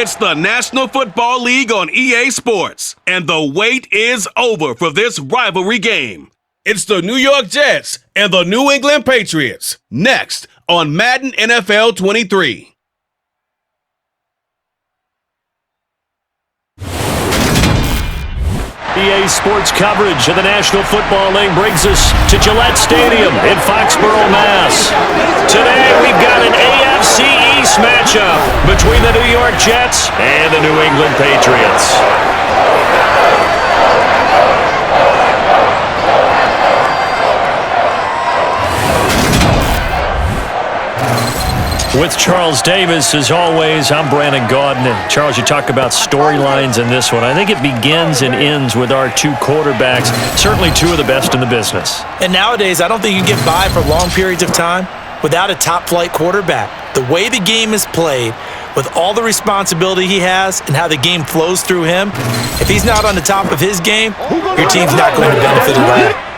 It's the National Football League on EA Sports, and the wait is over for this rivalry game. It's the New York Jets and the New England Patriots, next on Madden NFL 23. EA Sports coverage of the National Football League brings us to Gillette Stadium in Foxborough, Mass. Today we've got an AFC East matchup between the New York Jets and the New England Patriots. With Charles Davis, as always, I'm Brandon Gaudin. And Charles, you talk about storylines in this one. I think it begins and ends with our two quarterbacks, certainly two of the best in the business. And nowadays, I don't think you can get by for long periods of time without a top-flight quarterback. The way the game is played, with all the responsibility he has and how the game flows through him, if he's not on the top of his game, your team's not going to benefit at all.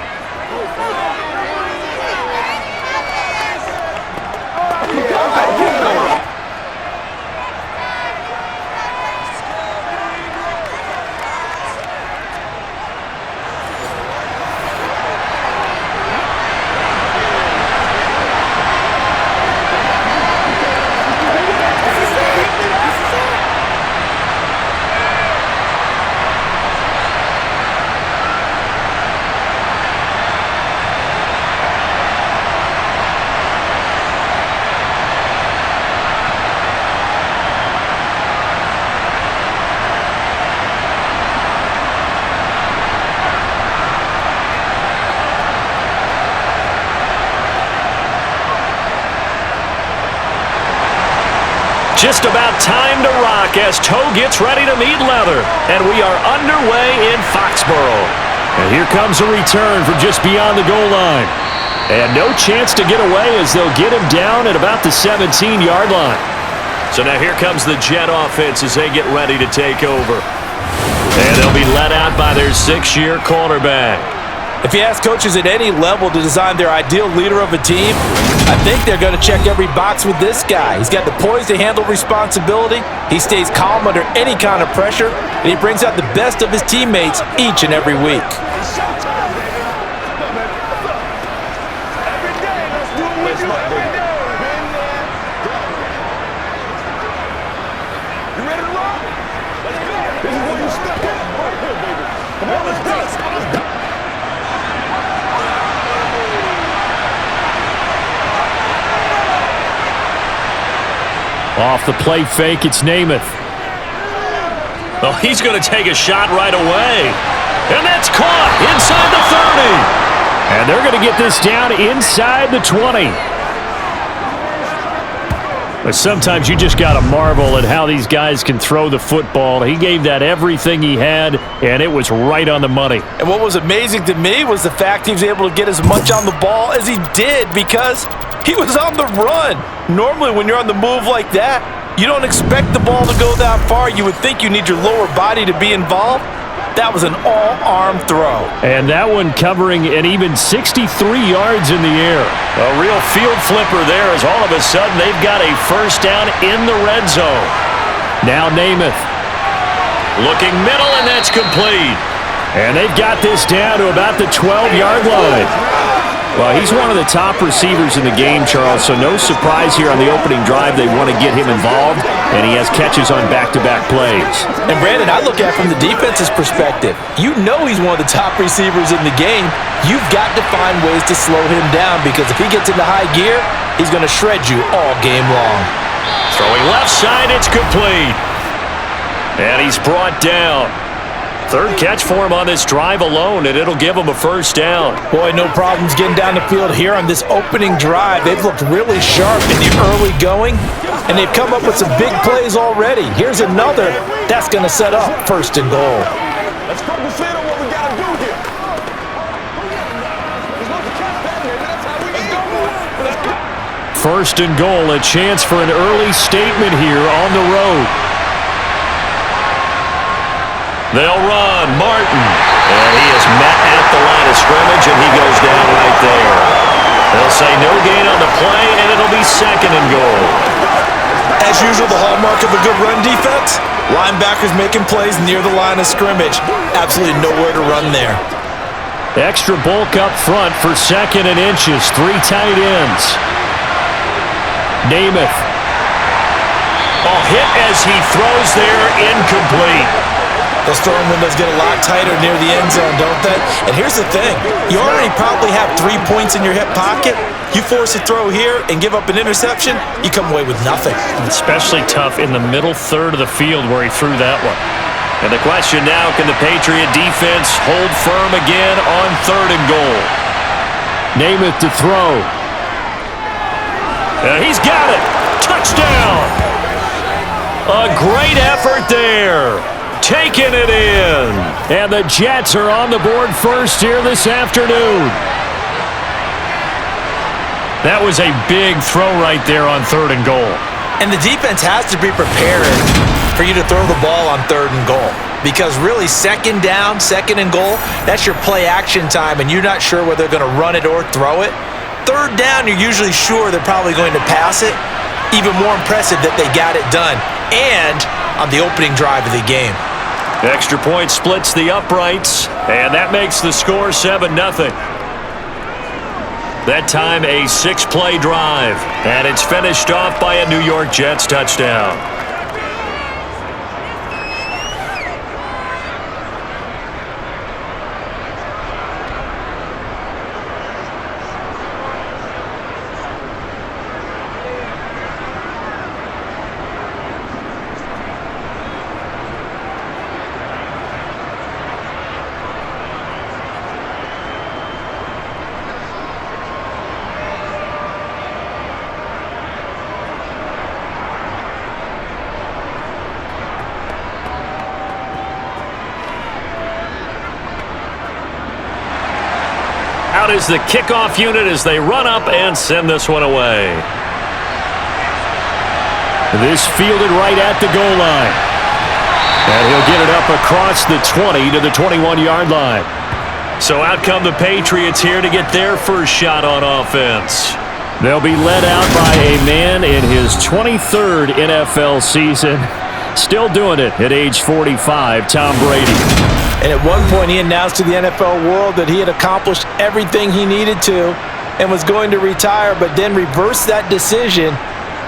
Just about time to rock as toe gets ready to meet leather. And we are underway in Foxborough. And here comes a return from just beyond the goal line. And no chance to get away as they'll get him down at about the 17-yard line. So now here comes the Jet offense as they get ready to take over. And they'll be led out by their 6-year quarterback. If you ask coaches at any level to design their ideal leader of a team, I think they're going to check every box with this guy. He's got the poise to handle responsibility. He stays calm under any kind of pressure, and he brings out the best of his teammates each and every week. Off the play fake, it's Namath. Oh, he's going to take a shot right away. And that's caught inside the 30. And they're going to get this down inside the 20. But sometimes you just got to marvel at how these guys can throw the football. He gave that everything he had, and it was right on the money. And what was amazing to me was the fact he was able to get as much on the ball as he did because he was on the run. Normally, when you're on the move like that, you don't expect the ball to go that far. You would think you need your lower body to be involved. That was an all-arm throw. And that one covering an even 63 yards in the air. A real field flipper there as all of a sudden they've got a first down in the red zone. Now Namath. Looking middle, and that's complete. And they've got this down to about the 12-yard line. Well, he's one of the top receivers in the game, Charles, so no surprise here on the opening drive. They want to get him involved, and he has catches on back-to-back plays. And, Brandon, I look at it from the defense's perspective. You know he's one of the top receivers in the game. You've got to find ways to slow him down because if he gets into high gear, he's going to shred you all game long. Throwing left side, it's complete. And he's brought down. Third catch for him on this drive alone, and it'll give him a first down. Boy, no problems getting down the field here on this opening drive. They've looked really sharp in the early going, and they've come up with some big plays already. Here's another that's going to set up first and goal. Let's focus in on what we got to do here. First and goal, a chance for an early statement here on the road. They'll run. Martin. And he is met at the line of scrimmage, and he goes down right there. They'll say no gain on the play, and it'll be second and goal. As usual, know the hallmark of a good run defense? Linebackers making plays near the line of scrimmage. Absolutely nowhere to run there. Extra bulk up front for 2nd and inches. 3 tight ends. Namath. Hit as he throws there, incomplete. Those throwing windows get a lot tighter near the end zone, don't they? And here's the thing. You already probably have 3 points in your hip pocket. You force a throw here and give up an interception, you come away with nothing. Especially tough in the middle third of the field where he threw that one. And the question now, can the Patriot defense hold firm again on 3rd and goal? Namath to throw. He's got it. Touchdown. A great effort there. Taking it in. And the Jets are on the board first here this afternoon. That was a big throw right there on 3rd and goal. And the defense has to be prepared for you to throw the ball on 3rd and goal. Because really, 2nd down, 2nd and goal, that's your play action time, and you're not sure whether they're going to run it or throw it. 3rd down, you're usually sure they're probably going to pass it. Even more impressive that they got it done. And on the opening drive of the game. Extra point splits the uprights, and that makes the score 7-0. That time a 6-play drive, and it's finished off by a New York Jets touchdown. Out is the kickoff unit as they run up and send this one away. This fielded right at the goal line. And he'll get it up across the 20 to the 21-yard line. So out come the Patriots here to get their first shot on offense. They'll be led out by a man in his 23rd NFL season. Still doing it at age 45, Tom Brady. And at one point, he announced to the NFL world that he had accomplished everything he needed to and was going to retire, but then reversed that decision.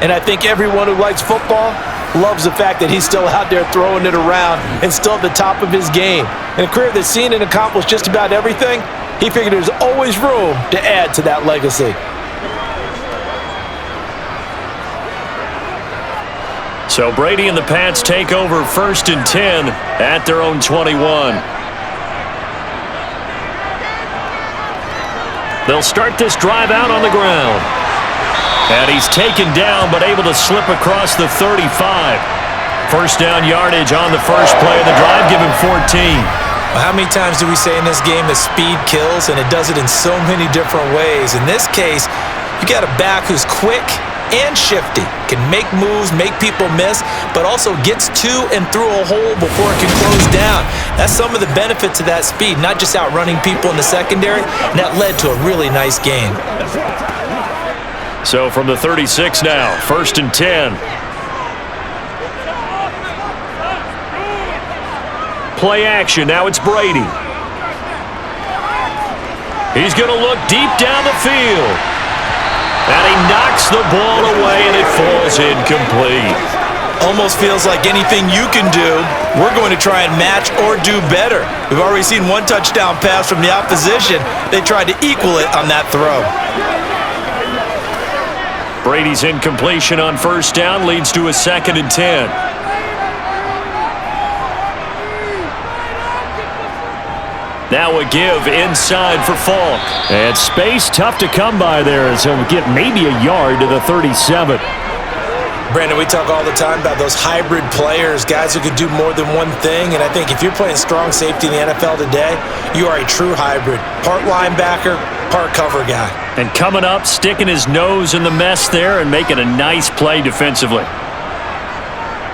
And I think everyone who likes football loves the fact that he's still out there throwing it around and still at the top of his game. In a career that's seen and accomplished just about everything, he figured there's always room to add to that legacy. So Brady and the Pats take over 1st and 10 at their own 21. They'll start this drive out on the ground. And he's taken down but able to slip across the 35. First down yardage on the first play of the drive, give him 14. Well, how many times do we say in this game that speed kills, and it does it in so many different ways? In this case, you got a back who's quick and shifty, can make moves, make people miss, but also gets to and through a hole before it can close down. That's some of the benefits of that speed, not just outrunning people in the secondary, and that led to a really nice game. So from the 36 now, 1st and 10. Play action, now it's Brady. He's going to look deep down the field. And he knocks the ball away, and it falls incomplete. Almost feels like anything you can do, we're going to try and match or do better. We've already seen one touchdown pass from the opposition. They tried to equal it on that throw. Brady's incompletion on 1st down leads to a 2nd and 10. Now a give inside for Falk. And space tough to come by there as he'll get maybe a yard to the 37. Brandon, we talk all the time about those hybrid players, guys who can do more than one thing. And I think if you're playing strong safety in the NFL today, you are a true hybrid. Part linebacker, part cover guy. And coming up, sticking his nose in the mess there and making a nice play defensively.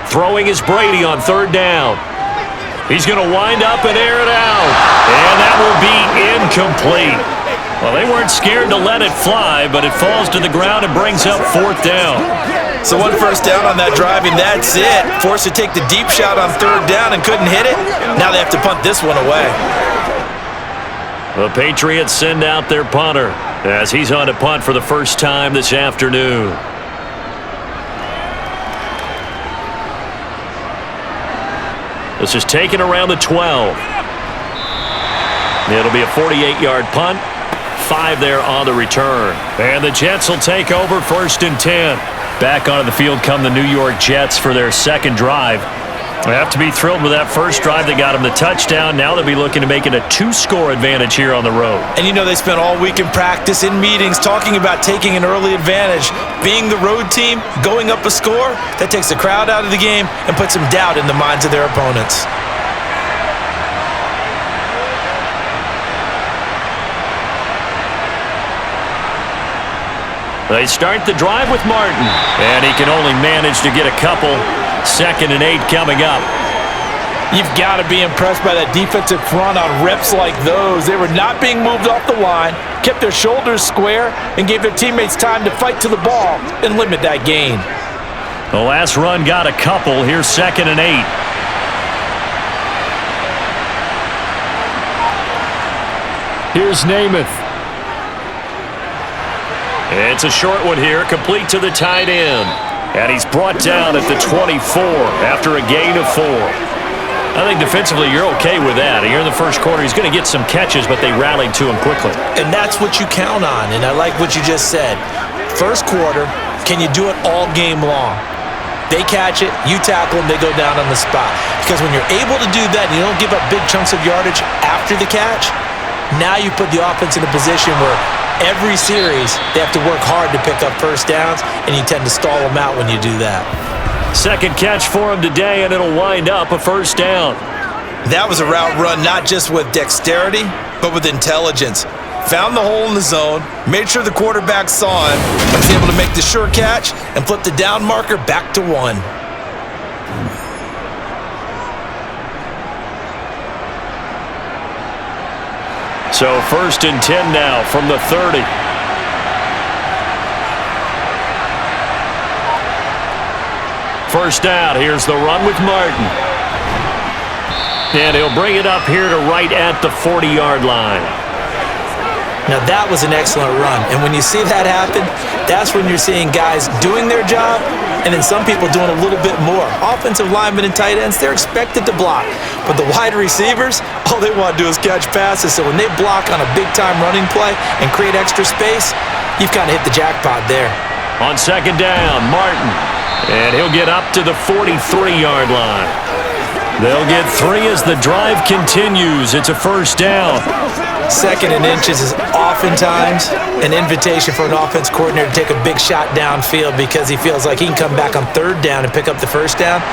Throwing is Brady on 3rd down. He's going to wind up and air it out. And that will be incomplete. Well, they weren't scared to let it fly, but it falls to the ground and brings up 4th down. So one first down on that drive, and that's it. Forced to take the deep shot on third down and couldn't hit it. Now they have to punt this one away. The Patriots send out their punter as he's on to punt for the first time this afternoon. This is taken around the 12. It'll be a 48-yard punt. 5 there on the return. And the Jets will take over 1st and 10. Back onto the field come the New York Jets for their second drive. They have to be thrilled with that first drive. They got them the touchdown. Now they'll be looking to make it a 2-score advantage here on the road. And you know they spent all week in practice, in meetings, talking about taking an early advantage. Being the road team, going up a score, that takes the crowd out of the game and puts some doubt in the minds of their opponents. They start the drive with Martin, and he can only manage to get a couple. 2nd and 8 coming up. You've got to be impressed by that defensive front on reps like those. They were not being moved off the line, kept their shoulders square, and gave their teammates time to fight to the ball and limit that gain. The last run got a couple. Here's 2nd and 8. Here's Namath. It's a short one here, complete to the tight end. And he's brought down at the 24 after a gain of 4. I think defensively you're okay with that. Here in the first quarter, he's going to get some catches, but they rallied to him quickly. And that's what you count on, and I like what you just said. First quarter, can you do it all game long? They catch it, you tackle them, they go down on the spot. Because when you're able to do that and you don't give up big chunks of yardage after the catch, now you put the offense in a position where every series, they have to work hard to pick up first downs, and you tend to stall them out when you do that. Second catch for him today, and it'll wind up a first down. That was a route run not just with dexterity, but with intelligence. Found the hole in the zone, made sure the quarterback saw him, and was able to make the sure catch and flip the down marker back to 1. So 1st and 10 now from the 30. First down, here's the run with Martin. And he'll bring it up here to right at the 40-yard line. Now that was an excellent run, and when you see that happen, that's when you're seeing guys doing their job and then some people doing a little bit more. Offensive linemen and tight ends, they're expected to block, but the wide receivers, all they want to do is catch passes, so when they block on a big-time running play and create extra space, you've kind of hit the jackpot there. On 2nd down, Martin, and he'll get up to the 43-yard line. They'll get 3 as the drive continues. It's a first down. 2nd and inches is oftentimes an invitation for an offense coordinator to take a big shot downfield because he feels like he can come back on 3rd down and pick up the first down.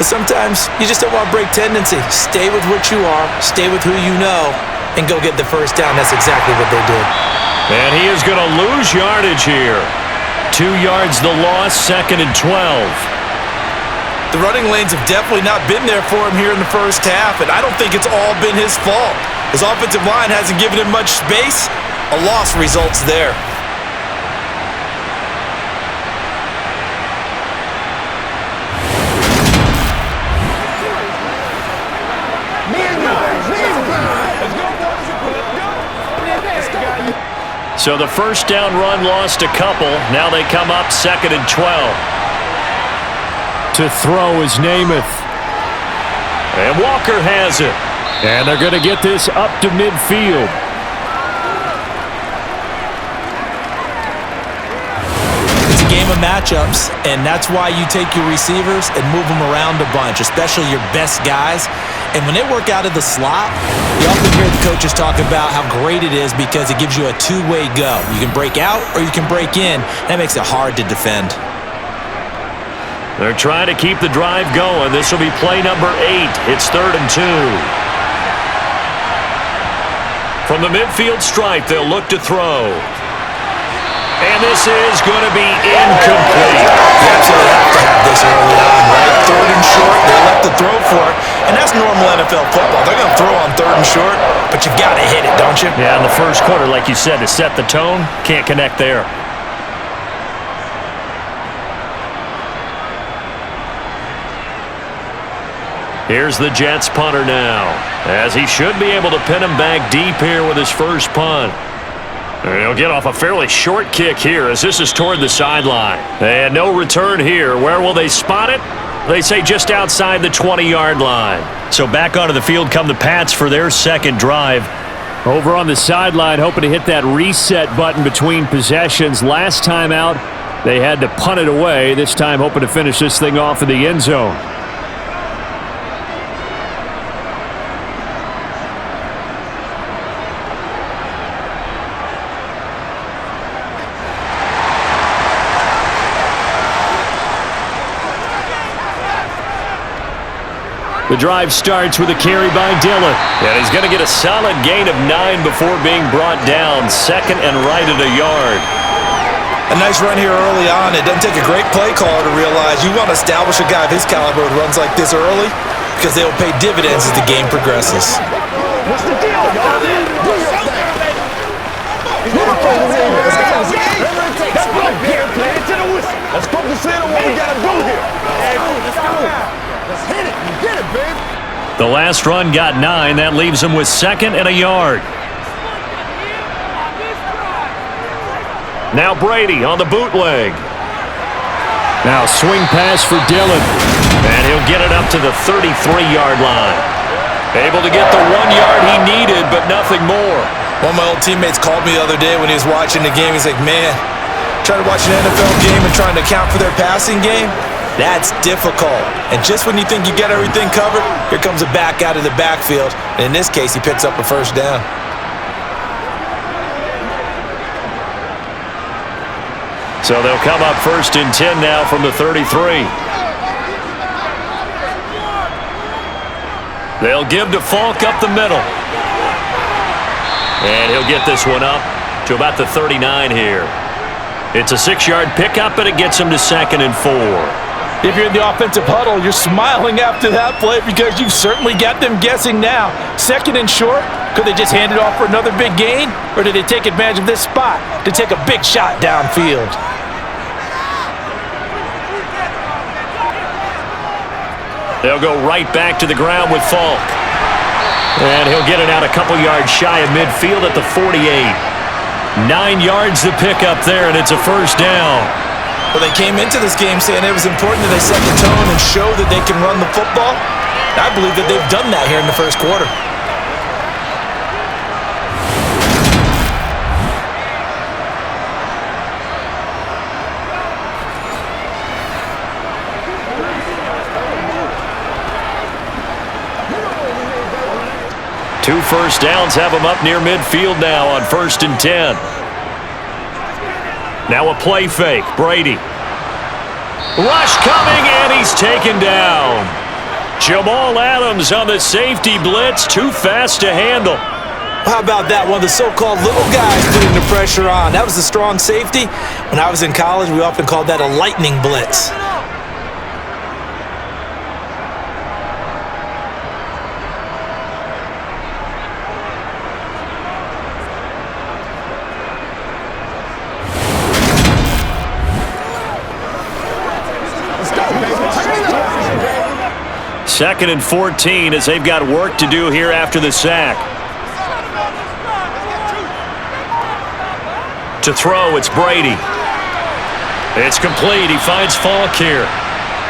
But sometimes you just don't want to break tendency. Stay with what you are, stay with who you know, and go get the first down. That's exactly what they did. And he is going to lose yardage here. 2 yards the loss, 2nd and 12. The running lanes have definitely not been there for him here in the first half, and I don't think it's all been his fault. His offensive line hasn't given him much space. A loss results there. So the first down run lost a couple. Now they come up 2nd and 12. To throw is Namath. And Walker has it. And they're going to get this up to midfield. It's a game of matchups, and that's why you take your receivers and move them around a bunch, especially your best guys. And when they work out of the slot, you often hear the coaches talk about how great it is because it gives you a two-way go. You can break out or you can break in. That makes it hard to defend. They're trying to keep the drive going. This will be play number 8. It's 3rd and 2. From the midfield stripe, they'll look to throw. And this is going to be incomplete. You absolutely have to have this early on, right? 3rd and short, they left the throw for it. And that's normal NFL football. They're going to throw on 3rd and short, but you got to hit it, don't you? Yeah, in the first quarter, like you said, to set the tone, can't connect there. Here's the Jets punter now, as he should be able to pin him back deep here with his first punt. He'll get off a fairly short kick here as this is toward the sideline. And no return here. Where will they spot it? They say just outside the 20-yard line. So back onto the field come the Pats for their second drive. Over on the sideline, hoping to hit that reset button between possessions. Last time out, they had to punt it away. This time hoping to finish this thing off in the end zone. The drive starts with a carry by Dillon. And he's going to get a solid gain of 9 before being brought down. Second and right at a yard. A nice run here early on. It doesn't take a great play caller to realize you want to establish a guy of his caliber who runs like this early because they will pay dividends as the game progresses. What's the deal, y'all? Let's focus in on what we got to do here. Let's hit it. Get it, baby. The last run got 9. That leaves him with second and a yard. Now Brady on the bootleg. Now swing pass for Dillon. And he'll get it up to the 33-yard line. Able to get the 1 yard he needed, but nothing more. One of my old teammates called me the other day when he was watching the game. He's like, man, trying to watch an NFL game and trying to account for their passing game? That's difficult. And just when you think you get everything covered, here comes a back out of the backfield. And in this case, he picks up a first down. So they'll come up first and 10 now from the 33. They'll give to Falk up the middle. And he'll get this one up to about the 39 here. It's a 6-yard pickup, and it gets him to second and 4. If you're in the offensive huddle, you're smiling after that play because you've certainly got them guessing now. Second and short, could they just hand it off for another big gain? Or did they take advantage of this spot to take a big shot downfield? They'll go right back to the ground with Falk. And he'll get it out a couple yards shy of midfield at the 48. 9 yards to pick up there, and it's a first down. Well, they came into this game saying it was important that they set the tone and show that they can run the football. I believe that they've done that here in the first quarter. Two first downs have him up near midfield now on 1st and 10. Now a play fake. Brady. Rush coming, and he's taken down. Jamal Adams on the safety blitz. Too fast to handle. How about that? One of the so-called little guys putting the pressure on. That was the strong safety. When I was in college, we often called that a lightning blitz. Second and 14 as they've got work to do here after the sack. To throw, it's Brady. It's complete. He finds Falk here.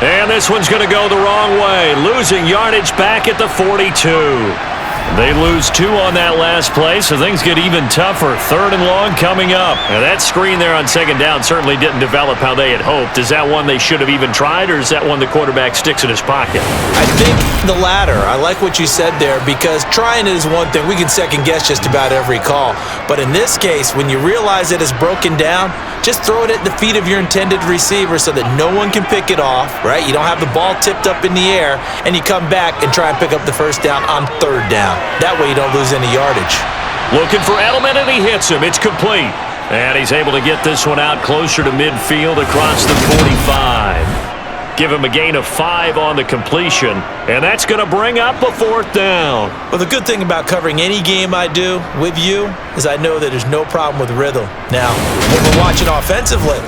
And this one's going to go the wrong way. Losing yardage back at the 42. They lose 2 on that last play, so things get even tougher. 3rd and long coming up. And that screen there on 2nd down certainly didn't develop how they had hoped. Is that one they should have even tried, or is that one the quarterback sticks in his pocket? I think the latter. I like what you said there because trying it is one thing. We can second guess just about every call. But in this case, when you realize it is broken down, just throw it at the feet of your intended receiver so that no one can pick it off, right? You don't have the ball tipped up in the air, and you come back and try and pick up the first down on 3rd down. That way you don't lose any yardage. Looking for Edelman, and he hits him. It's complete. And he's able to get this one out closer to midfield across the 45. Give him a gain of 5 on the completion, and that's going to bring up a 4th down. Well, the good thing about covering any game I do with you is I know that there's no problem with rhythm. Now, when we're watching offensively,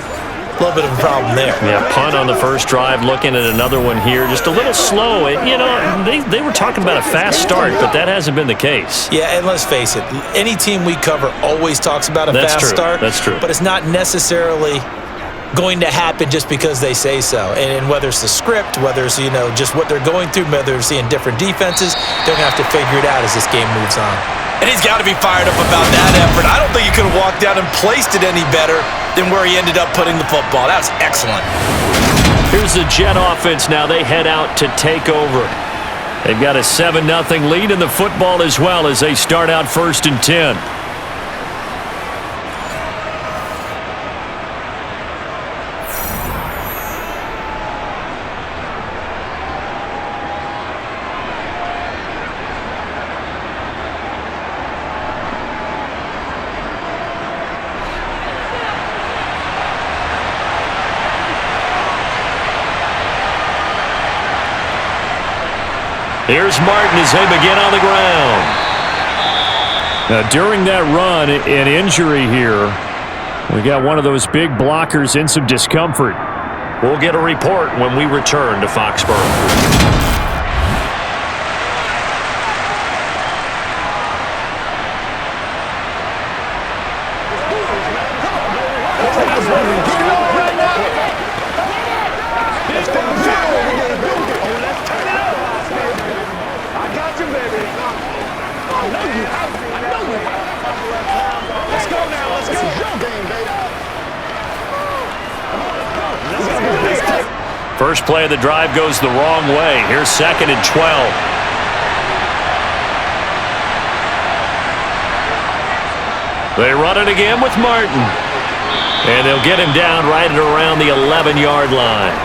A little bit of a problem there. Yeah, punt on the first drive, looking at another one here. Just a little slow. They were talking about a fast start, but that hasn't been the case. Yeah, and let's face it, any team we cover always talks about a fast start. That's true. But it's not necessarily going to happen just because they say so. And whether it's the script, whether it's, just what they're going through, whether they're seeing different defenses, they're going to have to figure it out as this game moves on. And he's got to be fired up about that effort. I don't think he could have walked down and placed it any better than where he ended up putting the football. That was excellent. Here's the Jet offense now. They head out to take over. They've got a 7-0 lead in the football as well as they start out 1st and 10. Here's Martin as they begin on the ground. Now, during that run, an injury here. We got one of those big blockers in some discomfort. We'll get a report when we return to Foxborough. First play of the drive goes the wrong way. Here's 2nd and 12. They run it again with Martin. And they'll get him down right at around the 11-yard line.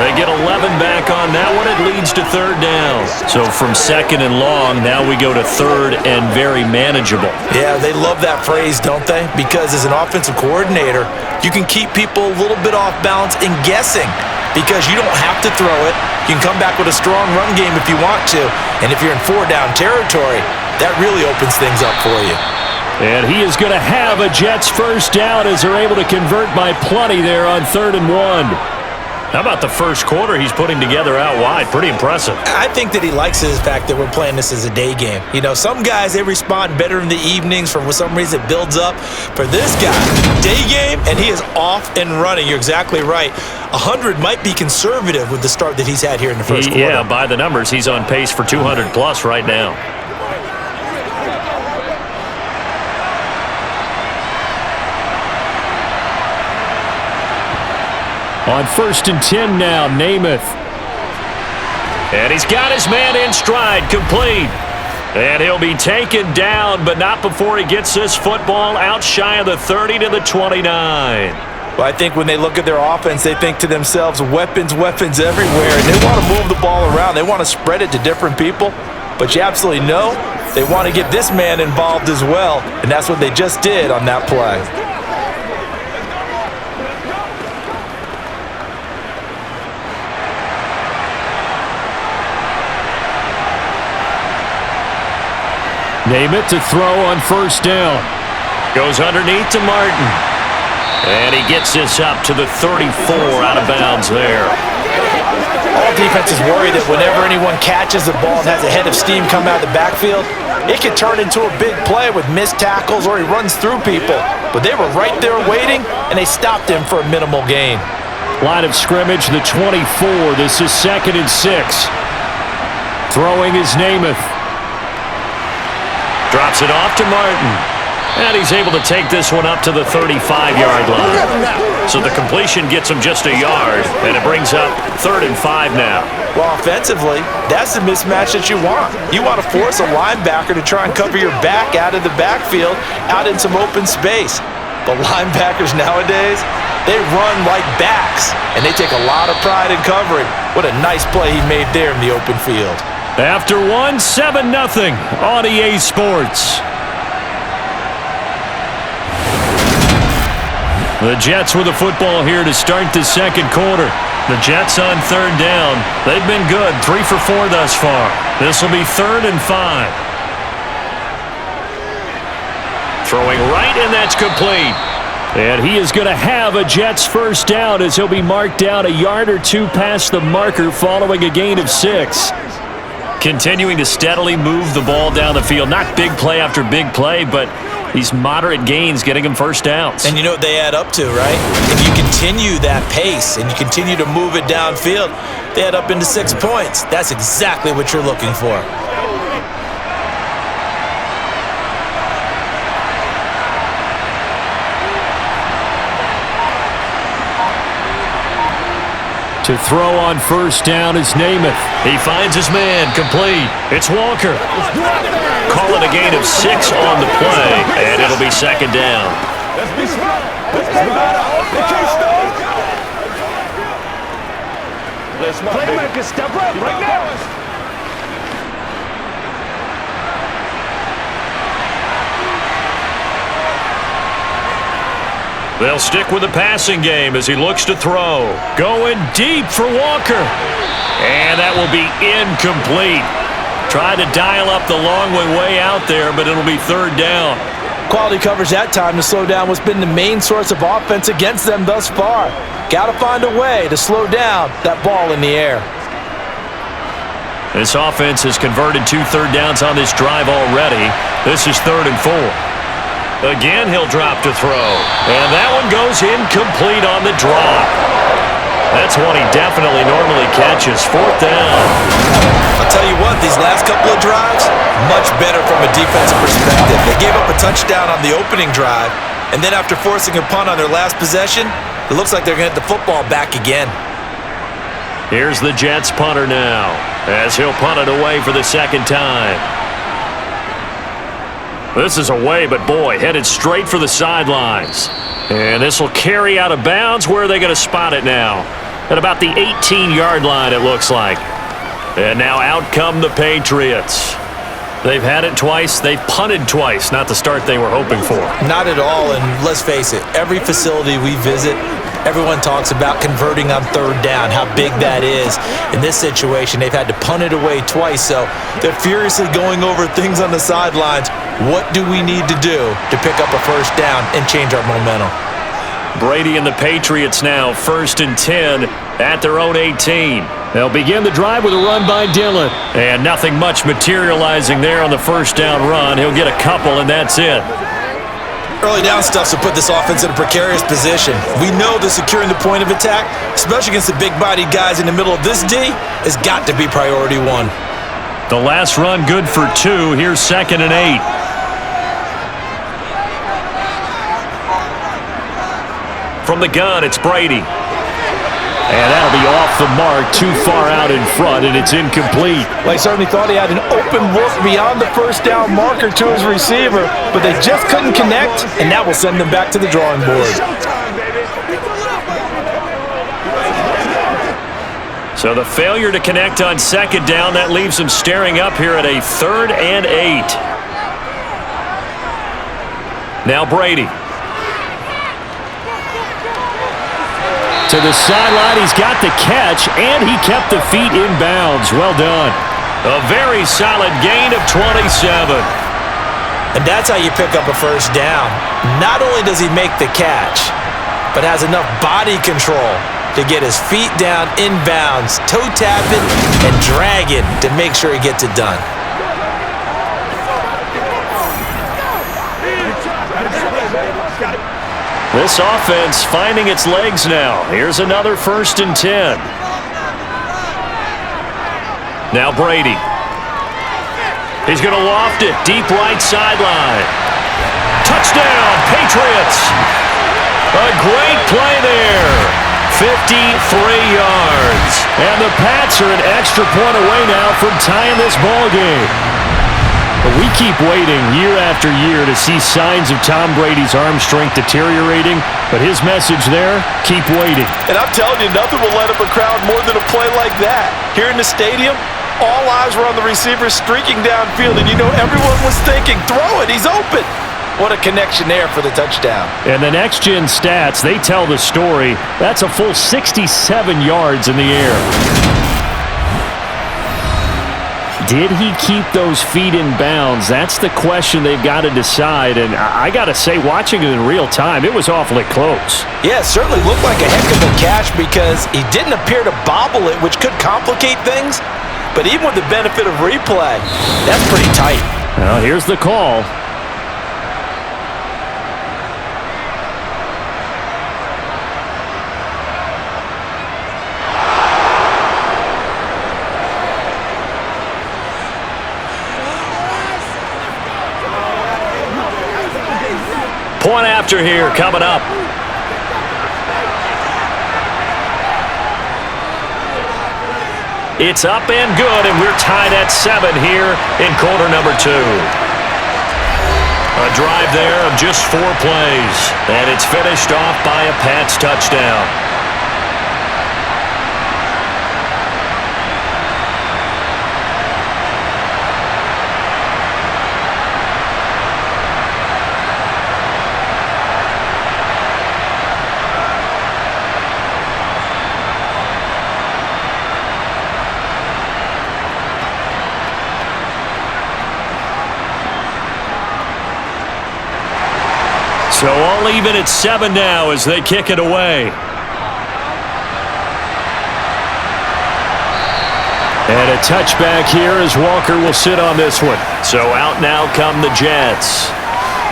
They get 11 back on that one. It leads to 3rd down. So from 2nd and long, now we go to 3rd and very manageable. Yeah, they love that phrase, don't they? Because as an offensive coordinator, you can keep people a little bit off balance and guessing because you don't have to throw it. You can come back with a strong run game if you want to. And if you're in 4-down territory, that really opens things up for you. And he is going to have a Jets first down as they're able to convert by plenty there on 3rd and 1. How about the first quarter he's putting together out wide? Pretty impressive. I think that he likes the fact that we're playing this as a day game. Some guys, they respond better in the evenings. For some reason, it builds up. For this guy, day game, and he is off and running. You're exactly right. 100 might be conservative with the start that he's had here in the first quarter. Yeah, by the numbers, he's on pace for 200-plus right now. On 1st and 10 now, Namath. And he's got his man in stride, complete. And he'll be taken down, but not before he gets this football out shy of the 30 to the 29. Well, I think when they look at their offense, they think to themselves, weapons, weapons everywhere. And they want to move the ball around. They want to spread it to different people. But you absolutely know they want to get this man involved as well. And that's what they just did on that play. Namath to throw on 1st down. Goes underneath to Martin. And he gets this up to the 34 out of bounds there. All defenses worry that whenever anyone catches the ball and has a head of steam come out of the backfield, it could turn into a big play with missed tackles or he runs through people. But they were right there waiting, and they stopped him for a minimal gain. Line of scrimmage, the 24. This is 2nd and 6. Throwing is Namath. Drops it off to Martin. And he's able to take this one up to the 35-yard line. So the completion gets him just a yard, and it brings up 3rd and 5 now. Well, offensively, that's the mismatch that you want. You want to force a linebacker to try and cover your back out of the backfield, out in some open space. But linebackers nowadays, they run like backs, and they take a lot of pride in covering. What a nice play he made there in the open field. After 7-0 on EA Sports. The Jets with the football here to start the 2nd quarter. The Jets on 3rd down. They've been good, 3 for 4 thus far. This will be 3rd and 5. Throwing right, and that's complete. And he is going to have a Jets first down as he'll be marked down a yard or two past the marker following a gain of 6. Continuing to steadily move the ball down the field. Not big play after big play, but these moderate gains getting him first downs. And you know what they add up to, right? If you continue that pace and you continue to move it downfield, they add up into 6 points. That's exactly what you're looking for. To throw on first down is Namath. He finds his man, complete. It's Walker. Call it a gain of 6 on the play, and it'll be second down. Let's be smart. Let's be smart. They can't stop. Playmaker, step up right now. They'll stick with the passing game as he looks to throw. Going deep for Walker. And that will be incomplete. Tried to dial up the long way out there, but it'll be third down. Quality coverage that time to slow down what's been the main source of offense against them thus far. Got to find a way to slow down that ball in the air. This offense has converted 2 third downs on this drive already. This is 3rd and 4. Again, he'll drop to throw. And that one goes incomplete on the drop. That's one he definitely normally catches. 4th down. I'll tell you what, these last couple of drives, much better from a defensive perspective. They gave up a touchdown on the opening drive, and then after forcing a punt on their last possession, it looks like they're going to get the football back again. Here's the Jets punter now, as he'll punt it away for the second time. This is away, but boy, headed straight for the sidelines. And this will carry out of bounds. Where are they going to spot it now? At about the 18-yard line, it looks like. And now out come the Patriots. They've had it twice. They've punted twice. Not the start they were hoping for. Not at all, and let's face it, every facility we visit, everyone talks about converting on 3rd down, how big that is. In this situation, they've had to punt it away twice, so they're furiously going over things on the sidelines. What do we need to do to pick up a first down and change our momentum? Brady and the Patriots now 1st and 10 at their own 18. They'll begin the drive with a run by Dillon. And nothing much materializing there on the first down run. He'll get a couple, and that's it. Early down stuff to put this offense in a precarious position. We know that securing the point of attack, especially against the big-bodied guys in the middle of this D, has got to be priority 1. The last run good for 2. Here's 2nd and 8. From the gun, it's Brady. And that'll be off the mark, too far out in front, and it's incomplete. Well, he certainly thought he had an open look beyond the first down marker to his receiver, but they just couldn't connect, and that will send them back to the drawing board. So the failure to connect on 2nd down, that leaves them staring up here at a 3rd and 8. Now Brady. To the sideline, he's got the catch, and he kept the feet in bounds. Well done. A very solid gain of 27. And that's how you pick up a first down. Not only does he make the catch, but has enough body control to get his feet down in bounds, toe tapping and dragging to make sure he gets it done. This offense finding its legs now. Here's another 1st and 10. Now Brady. He's going to loft it deep right sideline. Touchdown, Patriots. A great play there. 53 yards. And the Pats are an extra point away now from tying this ball game. But we keep waiting year after year to see signs of Tom Brady's arm strength deteriorating. But his message there, keep waiting. And I'm telling you, nothing will light up a crowd more than a play like that. Here in the stadium, all eyes were on the receiver streaking downfield. And you know, everyone was thinking, throw it, he's open. What a connection there for the touchdown. And the next-gen stats, they tell the story. That's a full 67 yards in the air. did he keep those feet in bounds? That's the question they've got to decide. And I got to say, watching it in real time, it was awfully close. Yeah, it certainly looked like a heck of a catch because he didn't appear to bobble it, which could complicate things. But even with the benefit of replay, that's pretty tight. Well, here's the call. Point after here coming up. It's up and good, and we're tied at 7 here in quarter number 2. A drive there of just 4 plays, and it's finished off by a Pats touchdown. So all even at 7 now as they kick it away. And a touchback here as Walker will sit on this one. So out now come the Jets.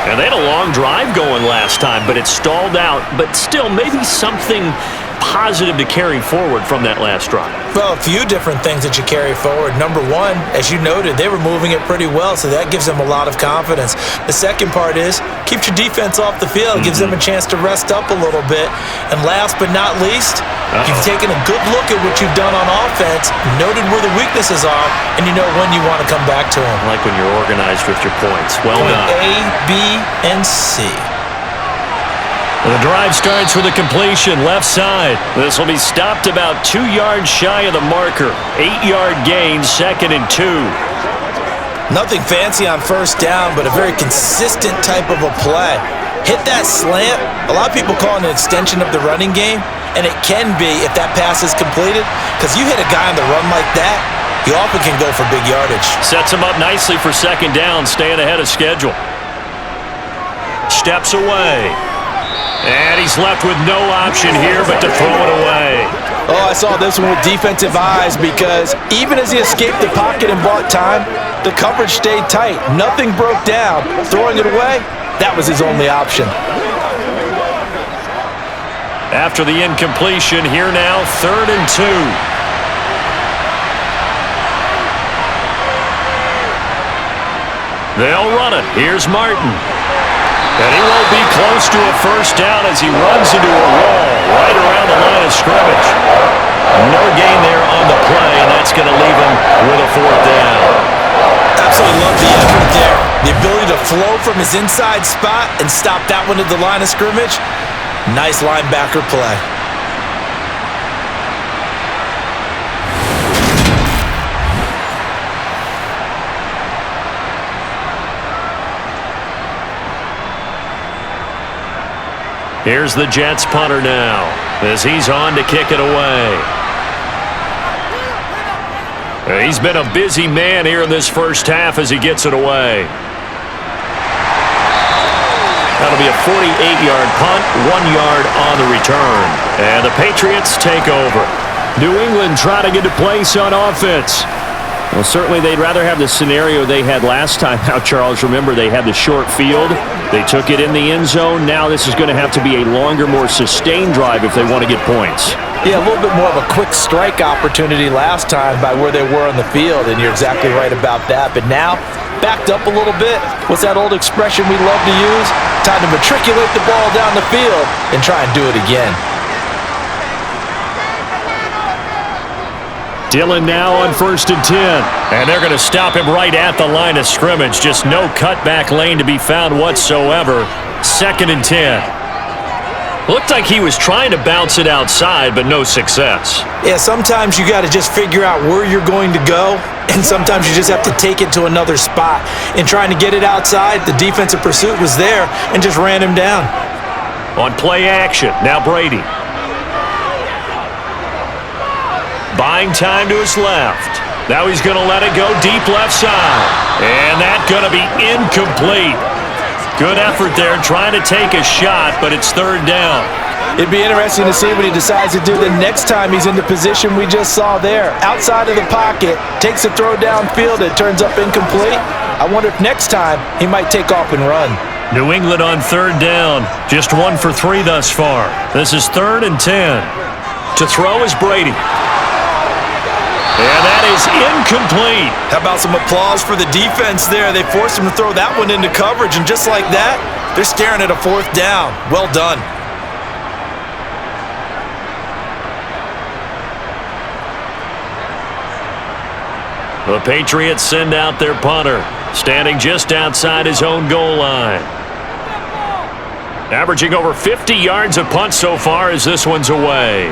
And they had a long drive going last time, but it stalled out. But still, maybe something positive to carry forward from that last drive. Well, a few different things that you carry forward. Number one, as you noted, they were moving it pretty well, so that gives them a lot of confidence. The second part is, keeps your defense off the field, gives them a chance to rest up a little bit. And last but not least, you've taken a good look at what you've done on offense, noted where the weaknesses are, and you know when you want to come back to them. I like when you're organized with your points. Well done. A, B, and C. The drive starts with a completion left side. This will be stopped about 2 yards shy of the marker. 8-yard gain, 2nd and 2. Nothing fancy on first down, but a very consistent type of a play. Hit that slant. A lot of people call it an extension of the running game, and it can be if that pass is completed, because you hit a guy on the run like that, he often can go for big yardage. Sets him up nicely for 2nd down, staying ahead of schedule. Steps away. And he's left with no option here but to throw it away. Oh, I saw this one with defensive eyes because even as he escaped the pocket and bought time, the coverage stayed tight. Nothing broke down. Throwing it away, that was his only option. After the incompletion, here now, 3rd and 2. They'll run it. Here's Martin. And he won't be close to a first down as he runs into a wall right around the line of scrimmage. No gain there on the play, and that's going to leave him with a 4th down. Absolutely love the effort there. The ability to flow from his inside spot and stop that one at the line of scrimmage. Nice linebacker play. Here's the Jets punter now as he's on to kick it away. He's been a busy man here in this first half as he gets it away. That'll be a 48-yard punt, 1 yard on the return. And the Patriots take over. New England trying to get a place on offense. Well, certainly they'd rather have the scenario they had last time out, Charles. Remember, they had the short field. They took it in the end zone. Now this is going to have to be a longer, more sustained drive if they want to get points. Yeah, a little bit more of a quick strike opportunity last time by where they were on the field, and you're exactly right about that. But now, backed up a little bit. What's that old expression we love to use? Time to matriculate the ball down the field and try and do it again. Dillon now on 1st and 10. And they're going to stop him right at the line of scrimmage. Just no cutback lane to be found whatsoever. 2nd and 10. Looked like he was trying to bounce it outside, but no success. Yeah, sometimes you got to just figure out where you're going to go, and sometimes you just have to take it to another spot. In trying to get it outside, the defensive pursuit was there and just ran him down. On play action, now Brady. Buying time to his left. Now he's going to let it go deep left side. And that's going to be incomplete. Good effort there trying to take a shot, but it's third down. It'd be interesting to see what he decides to do the next time he's in the position we just saw there. Outside of the pocket, takes a throw downfield, it turns up incomplete. I wonder if next time he might take off and run. New England on third down. Just 1 for 3 thus far. This is 3rd and 10. To throw is Brady. And that is incomplete. How about some applause for the defense there? They forced him to throw that one into coverage, and just like that, they're staring at a 4th down. Well done. The Patriots send out their punter, standing just outside his own goal line. Averaging over 50 yards a punt so far as this one's away.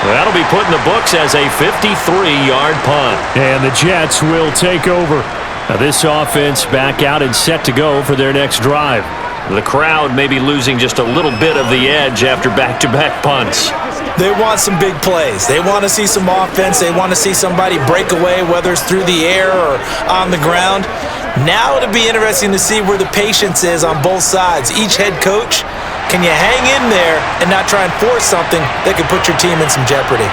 That'll be put in the books as a 53-yard punt. And the Jets will take over. Now this offense back out and set to go for their next drive. The crowd may be losing just a little bit of the edge after back-to-back punts. They want some big plays. They want to see some offense. They want to see somebody break away, whether it's through the air or on the ground. Now it'll be interesting to see where the patience is on both sides. Each head coach, can you hang in there and not try and force something that could put your team in some jeopardy?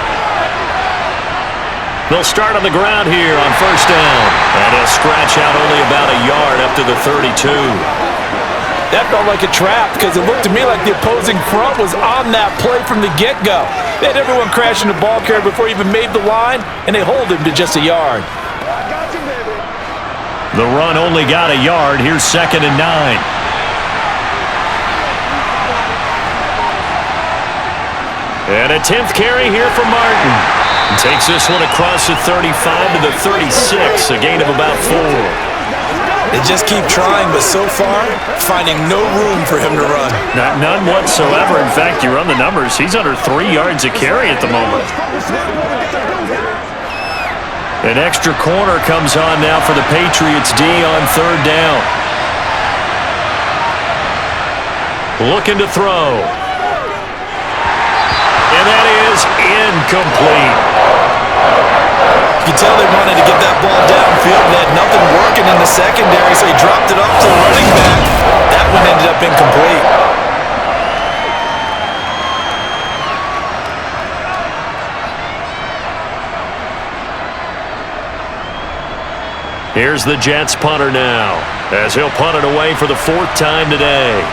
They'll start on the ground here on first down. And he'll scratch out only about a yard up to the 32. That felt like a trap because it looked to me like the opposing front was on that play from the get-go. They had everyone crashing the ball carrier before he even made the line, and they hold him to just a yard. The run only got a yard. Here's 2nd and 9. And a 10th carry here for Martin. Takes this one across the 35 to the 36, a gain of about 4. They just keep trying, but so far, finding no room for him to run. None whatsoever. In fact, you run the numbers, he's under 3 yards a carry at the moment. An extra corner comes on now for the Patriots D on third down. Looking to throw. And that is incomplete. You can tell they wanted to get that ball downfield. They had nothing working in the secondary, so he dropped it off to the running back. That one ended up incomplete. Here's the Jets punter now, as he'll punt it away for the 4th time today.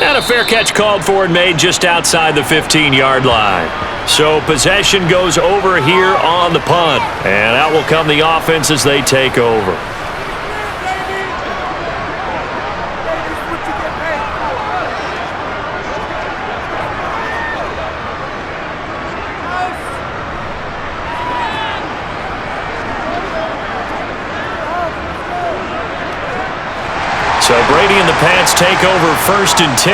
And a fair catch called for and made just outside the 15-yard line. So possession goes over here on the punt. And out will come the offense as they take over. So Brady and the Pats take over 1st and 10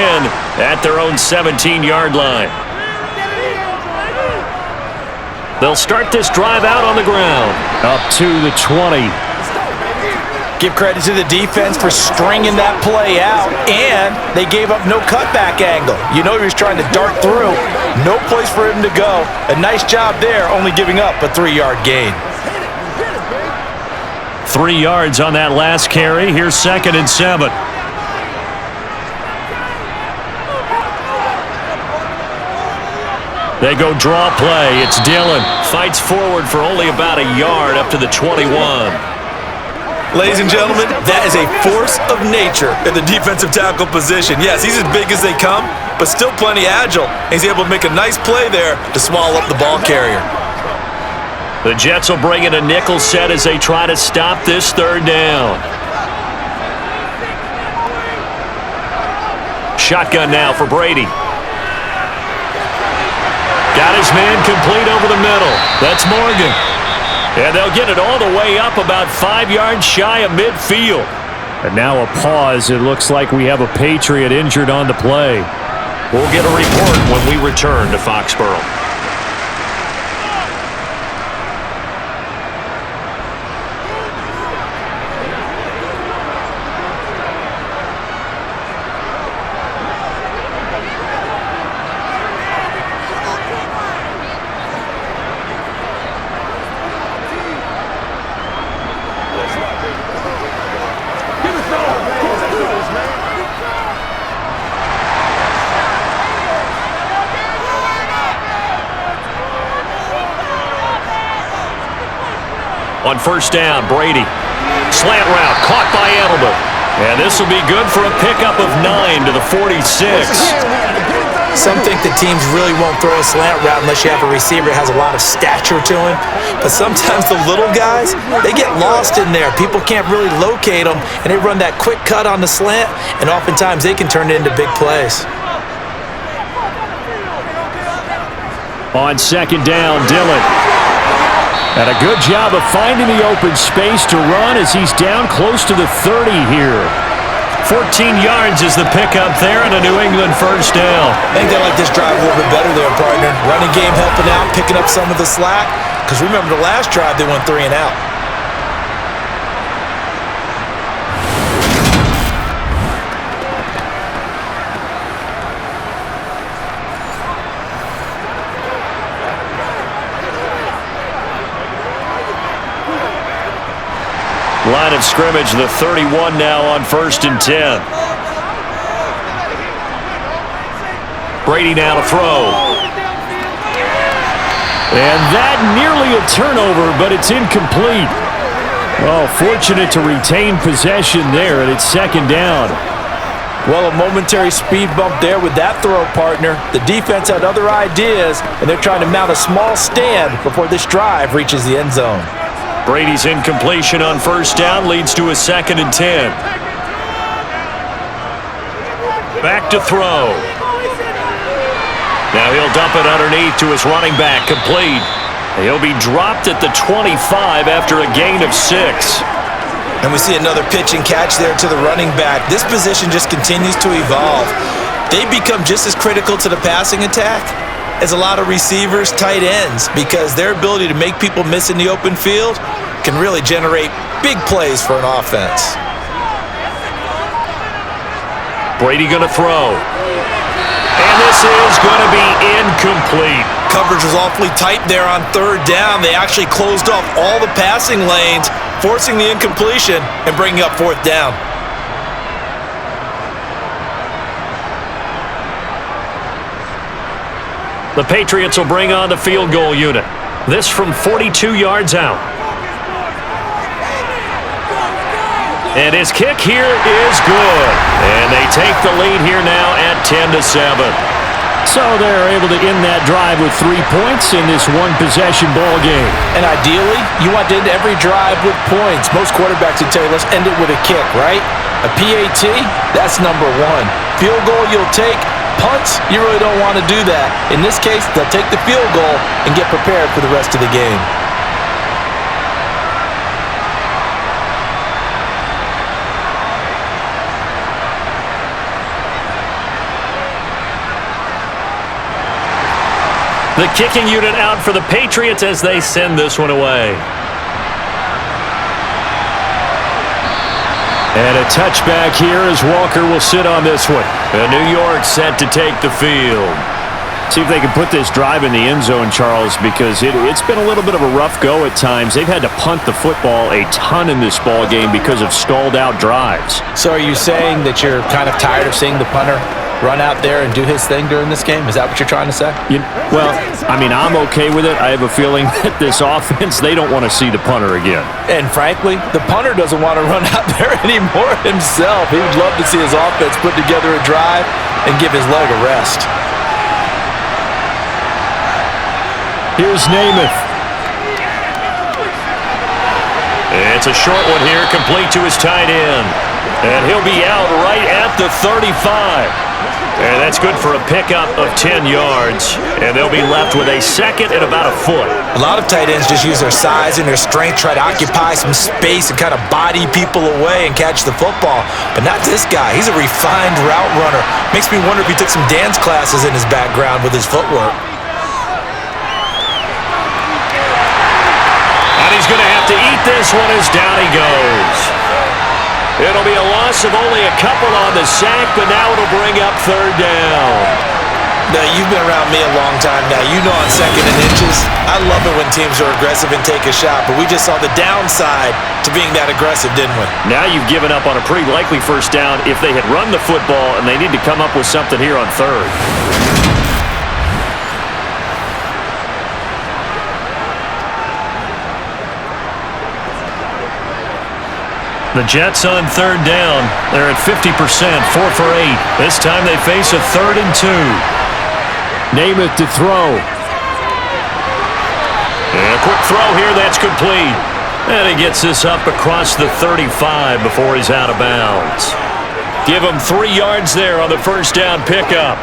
at their own 17-yard line. They'll start this drive out on the ground. Up to the 20. Give credit to the defense for stringing that play out, and they gave up no cutback angle. You know he was trying to dart through. No place for him to go. A nice job there, only giving up a 3-yard gain. 3 yards on that last carry. Here's 2nd and 7. They go draw play. It's Dillon. Fights forward for only about a yard up to the 21. Ladies and gentlemen, that is a force of nature in the defensive tackle position. Yes, he's as big as they come, but still plenty agile. He's able to make a nice play there to swallow up the ball carrier. The Jets will bring in a nickel set as they try to stop this 3rd down. Shotgun now for Brady. Got his man complete over the middle. That's Morgan. And they'll get it all the way up about 5 yards shy of midfield. And now a pause. It looks like we have a Patriot injured on the play. We'll get a report when we return to Foxborough. On first down, Brady. Slant route, caught by Edelman. And this will be good for a pickup of 9 to the 46. Some think the teams really won't throw a slant route unless you have a receiver that has a lot of stature to him. But sometimes the little guys, they get lost in there. People can't really locate them, and they run that quick cut on the slant, and oftentimes they can turn it into big plays. On second down, Dillon. And a good job of finding the open space to run as he's down close to the 30 here. 14 yards is the pickup there and a New England first down. I think they like this drive a little bit better there, partner. Running game helping out, picking up some of the slack. Because remember the last drive, they went 3 and out. Line of scrimmage, the 31 now on first and 10. Brady now to throw. And that nearly a turnover, but it's incomplete. Well, fortunate to retain possession there, and it's second down. Well, a momentary speed bump there with that throw, partner. The defense had other ideas, and they're trying to mount a small stand before this drive reaches the end zone. Brady's incompletion on first down leads to a second and 10. Back to throw. Now he'll dump it underneath to his running back, complete. He'll be dropped at the 25 after a gain of 6. And we see another pitch and catch there to the running back. This position just continues to evolve. They become just as critical to the passing attack as a lot of receivers, tight ends, because their ability to make people miss in the open field can really generate big plays for an offense. Brady going to throw. And this is going to be incomplete. Coverage was awfully tight there on third down. They actually closed off all the passing lanes, forcing the incompletion and bringing up fourth down. The Patriots will bring on the field goal unit. This from 42 yards out. And his kick here is good. And they take the lead here now at 10-7. So they're able to end that drive with 3 points in this one-possession ball game. And ideally, you want to end every drive with points. Most quarterbacks would tell you, let's end it with a kick, right? A PAT, that's number 1. Field goal you'll take. Punts, you really don't want to do that. In this case, they'll take the field goal and get prepared for the rest of the game. The kicking unit out for the Patriots as they send this one away. And a touchback here as Walker will sit on this one. And New York set to take the field. See if they can put this drive in the end zone, Charles, because it's been a little bit of a rough go at times. They've had to punt the football a ton in this ball game because of stalled-out drives. So are you saying that you're kind of tired of seeing the punter run out there and do his thing during this game? Is that what you're trying to say? Well, I mean, I'm okay with it. I have a feeling that this offense, they don't want to see the punter again. And frankly, the punter doesn't want to run out there anymore himself. He would love to see his offense put together a drive and give his leg a rest. Here's Namath. It's a short one here, complete to his tight end. And he'll be out right at the 35. And that's good for a pickup of 10 yards. And they'll be left with a second and about a foot. A lot of tight ends just use their size and their strength, try to occupy some space and kind of body people away and catch the football. But not this guy. He's a refined route runner. Makes me wonder if he took some dance classes in his background with his footwork. And he's going to have to eat this one as down he goes. It'll be a loss of only a couple on the sack, but now it'll bring up third down. Now, you've been around me a long time now. You know on second and inches, I love it when teams are aggressive and take a shot, but we just saw the downside to being that aggressive, didn't we? Now you've given up on a pretty likely first down if they had run the football, and they need to come up with something here on third. The Jets on third down. They're at 50%, 4 for 8. This time they face a 3rd and 2. Namath to throw. And a quick throw here, that's complete. And he gets this up across the 35 before he's out of bounds. Give him 3 yards there on the first down pickup.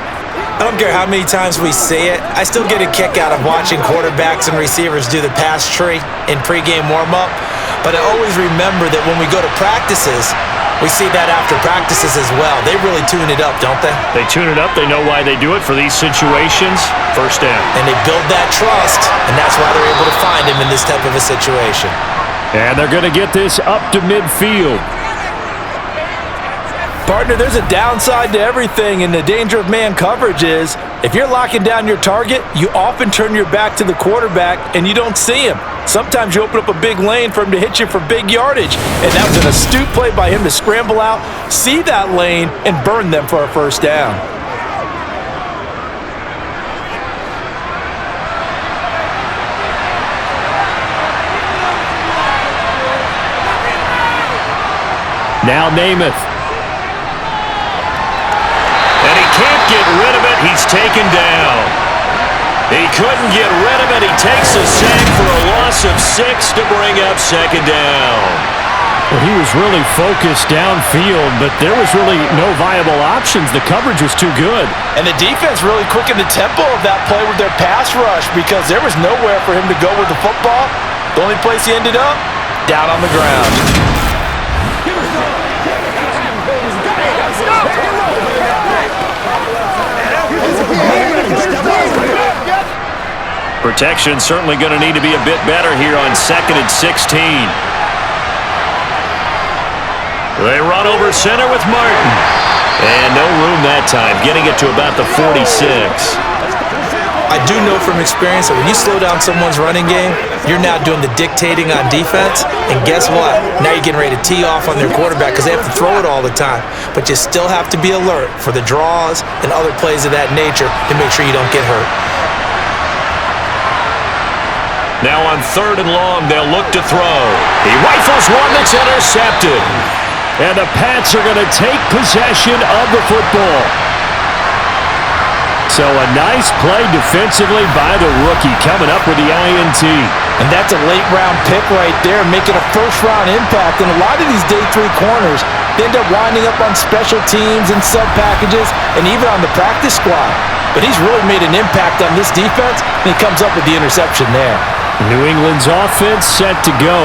I don't care how many times we see it. I still get a kick out of watching quarterbacks and receivers do the pass tree in pregame warm-up. But I always remember that when we go to practices, we see that after practices as well. They really tune it up, don't they? They tune it up. They know why they do it for these situations. First down. And they build that trust, and that's why they're able to find him in this type of a situation. And they're going to get this up to midfield. Partner, there's a downside to everything, and the danger of man coverage is if you're locking down your target, you often turn your back to the quarterback and you don't see him. Sometimes you open up a big lane for him to hit you for big yardage, and that was an astute play by him to scramble out, see that lane, and burn them for a first down. Now Namath. And he can't get rid of it. He's taken down. He couldn't get rid of it. He takes a sack for a loss of 6 to bring up second down. Well, he was really focused downfield, but there was really no viable options. The coverage was too good. And the defense really quickened the tempo of that play with their pass rush because there was nowhere for him to go with the football. The only place he ended up, down on the ground. Protection certainly going to need to be a bit better here on 2nd and 16. They run over center with Martin. And no room that time, getting it to about the 46. I do know from experience that when you slow down someone's running game, you're now doing the dictating on defense. And guess what? Now you're getting ready to tee off on their quarterback because they have to throw it all the time. But you still have to be alert for the draws and other plays of that nature to make sure you don't get hurt. Now on 3rd and long, they'll look to throw. He rifles one that's intercepted. And the Pats are going to take possession of the football. So a nice play defensively by the rookie coming up with the INT. And that's a late-round pick right there, making a first-round impact. And a lot of these day 3 corners, they end up winding up on special teams and sub-packages and even on the practice squad. But he's really made an impact on this defense, and he comes up with the interception there. New England's offense set to go.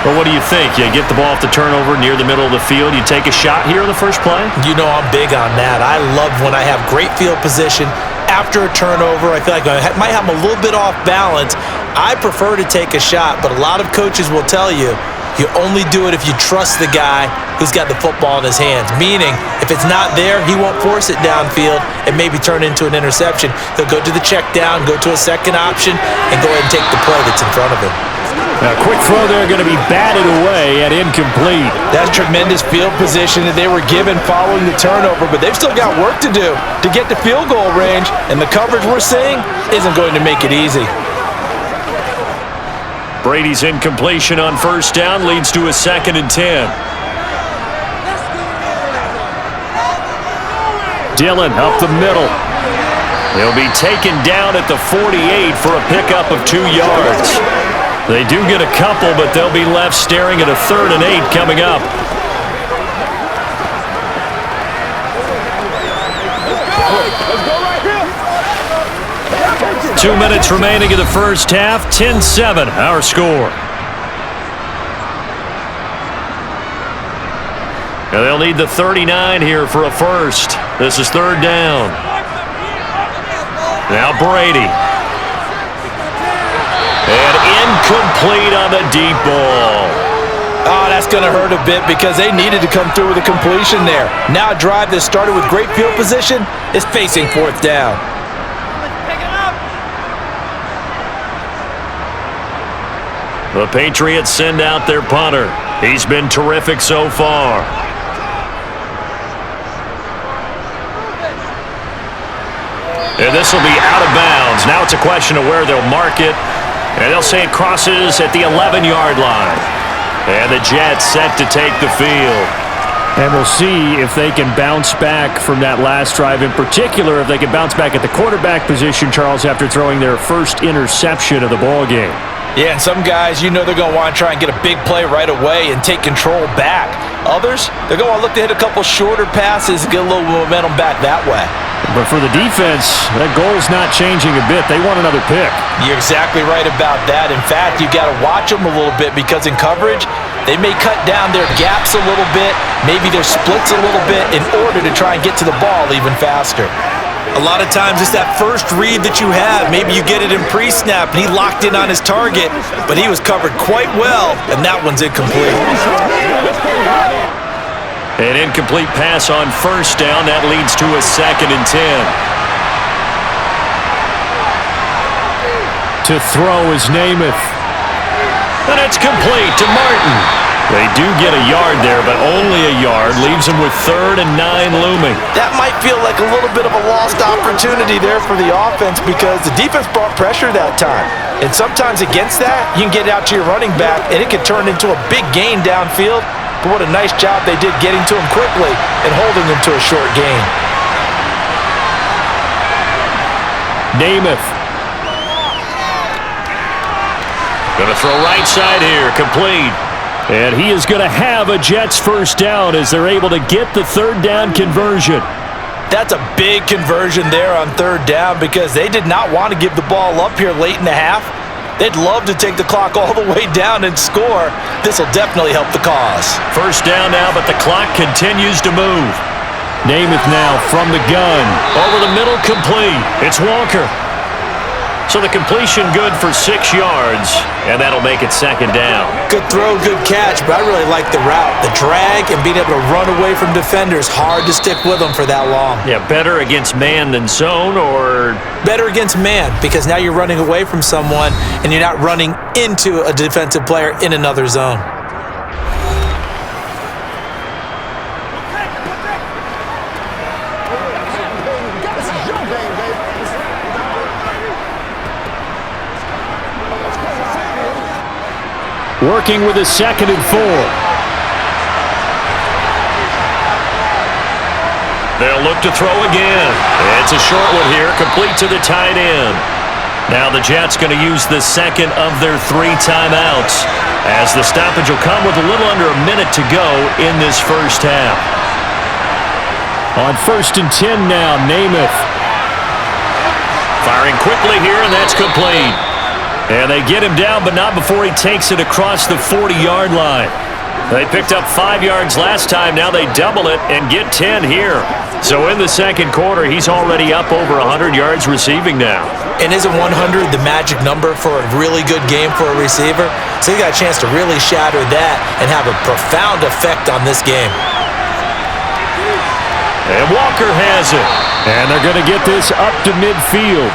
Well, what do you think? You get the ball off the turnover near the middle of the field. You take a shot here on the first play? You know I'm big on that. I love when I have great field position after a turnover. I feel like I might have a little bit off balance. I prefer to take a shot, but a lot of coaches will tell you, you only do it if you trust the guy who's got the football in his hands. Meaning, if it's not there, he won't force it downfield and maybe turn into an interception. He'll go to the check down, go to a second option, and go ahead and take the play that's in front of him. A quick throw there going to be batted away and incomplete. That's tremendous field position that they were given following the turnover, but they've still got work to do to get to field goal range, and the coverage we're seeing isn't going to make it easy. Brady's incompletion on first down leads to a 2nd and 10. Dillon up the middle. He'll be taken down at the 48 for a pickup of 2 yards. They do get a couple, but they'll be left staring at a 3rd and 8 coming up. Let's go right here. 2 minutes remaining in the first half. 10-7, our score. And they'll need the 39 here for a first. This is 3rd down. Now Brady. And incomplete on the deep ball. Oh, that's going to hurt a bit because they needed to come through with a completion there. Now a drive that started with great field position is facing 4th down. The Patriots send out their punter. He's been terrific so far. And this will be out of bounds. Now it's a question of where they'll mark it. And they'll say it crosses at the 11-yard line. And the Jets set to take the field. And we'll see if they can bounce back from that last drive. In particular, if they can bounce back at the quarterback position, Charles, after throwing their first interception of the ballgame. Yeah, and some guys, you know they're going to want to try and get a big play right away and take control back. Others, they're going to look to hit a couple shorter passes and get a little momentum back that way. But for the defense, that goal's not changing a bit. They want another pick. You're exactly right about that. In fact, you've got to watch them a little bit because in coverage, they may cut down their gaps a little bit, maybe their splits a little bit in order to try and get to the ball even faster. A lot of times it's that first read that you have. Maybe you get it in pre-snap and he locked in on his target, but he was covered quite well, and that one's incomplete. An incomplete pass on first down. That leads to a 2nd and 10. To throw is Namath. And it's complete to Martin. They do get a yard there, but only a yard. Leaves them with 3rd and 9 looming. That might feel like a little bit of a lost opportunity there for the offense because the defense brought pressure that time. And sometimes against that, you can get out to your running back, and it can turn into a big gain downfield. But what a nice job they did getting to him quickly and holding him to a short gain. Namath. Going to throw right side here, complete. And he is going to have a Jets first down as they're able to get the 3rd down conversion. That's a big conversion there on 3rd down because they did not want to give the ball up here late in the half. They'd love to take the clock all the way down and score. This will definitely help the cause. First down now, but the clock continues to move. Namath now from the gun. Over the middle, complete. It's Walker. So the completion good for 6 yards, and that'll make it 2nd down. Good throw, good catch, but I really like the route. The drag and being able to run away from defenders, hard to stick with them for that long. Yeah, better against man than zone, or? Better against man, because now you're running away from someone, and you're not running into a defensive player in another zone. Working with a 2nd and 4. They'll look to throw again. It's a short one here, complete to the tight end. Now the Jets going to use the 2nd of their 3 timeouts as the stoppage will come with a little under a minute to go in this first half. On 1st and 10 now, Namath. Firing quickly here, and that's complete. And they get him down, but not before he takes it across the 40-yard line. They picked up 5 yards last time. Now they double it and get 10 here. So in the second quarter, he's already up over 100 yards receiving now. And isn't 100 the magic number for a really good game for a receiver? So he got a chance to really shatter that and have a profound effect on this game. And Walker has it. And they're going to get this up to midfield.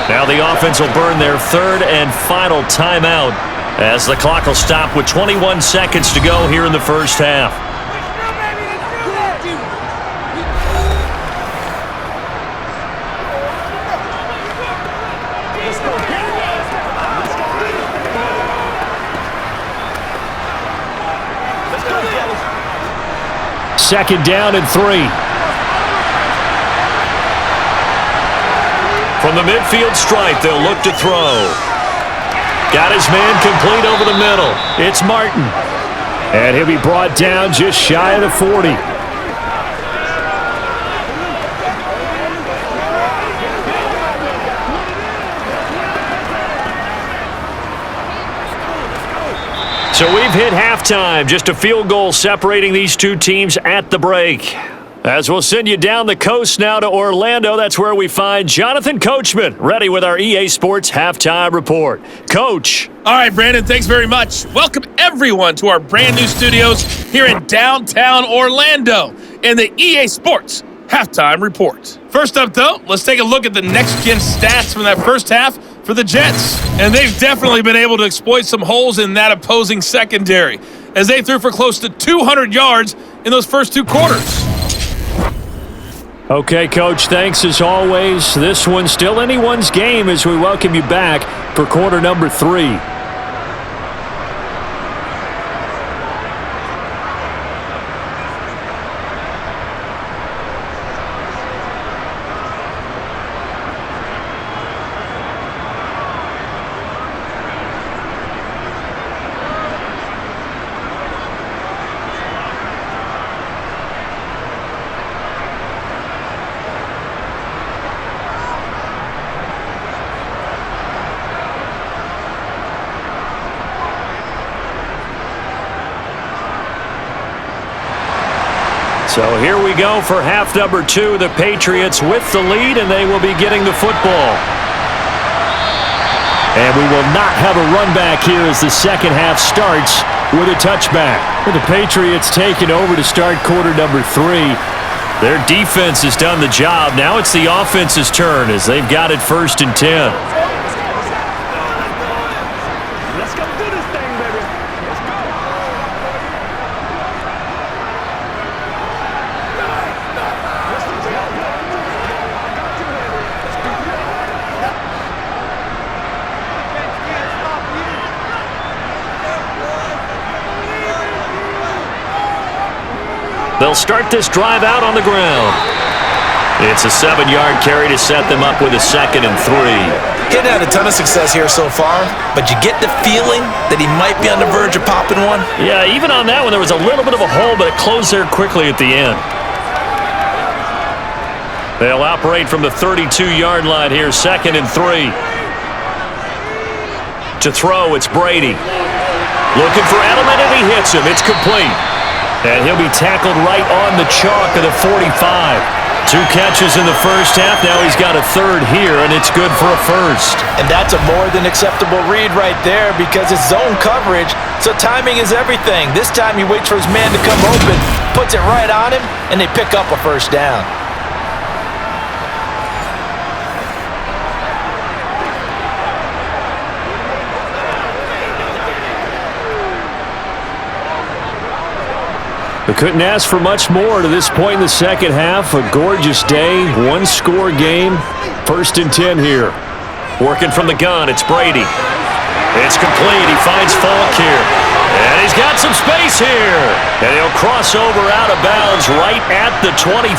Now the offense will burn their 3rd and final timeout as the clock will stop with 21 seconds to go here in the first half. Second down and 3. From the midfield stripe, they'll look to throw. Got his man complete over the middle. It's Martin. And he'll be brought down just shy of the 40. So we've hit halftime. Just a field goal separating these two teams at the break. As we'll send you down the coast now to Orlando, that's where we find Jonathan Coachman, ready with our EA Sports Halftime Report. Coach. All right, Brandon, thanks very much. Welcome, everyone, to our brand new studios here in downtown Orlando in the EA Sports Halftime Report. First up, though, let's take a look at the next-gen stats from that first half for the Jets. And they've definitely been able to exploit some holes in that opposing secondary as they threw for close to 200 yards in those first 2 quarters. Okay, Coach, thanks as always. This one's still anyone's game as we welcome you back for quarter number 3. So here we go for half number 2. The Patriots with the lead, and they will be getting the football. And we will not have a run back here as the second half starts with a touchback. With the Patriots taking over to start quarter number 3. Their defense has done the job. Now it's the offense's turn as they've got it 1st and 10. Let's go do this thing, baby. Let's go. They'll start this drive out on the ground. It's a 7-yard carry to set them up with a 2nd and 3. He hadn't had a ton of success here so far, but you get the feeling that he might be on the verge of popping one. Yeah, even on that one, there was a little bit of a hole, but it closed there quickly at the end. They'll operate from the 32-yard line here, 2nd and 3. To throw, it's Brady. Looking for Edelman, and he hits him. It's complete. And he'll be tackled right on the chalk of the 45. 2 catches in the first half. Now he's got a 3rd here, and it's good for a 1st. And that's a more than acceptable read right there because it's zone coverage, so timing is everything. This time he waits for his man to come open, puts it right on him, and they pick up a 1st down. We couldn't ask for much more to this point in the second half. A gorgeous day, 1-score game. 1st and 10 here. Working from the gun, it's Brady. It's complete. He finds Falk here. And he's got some space here. And he'll cross over out of bounds right at the 25.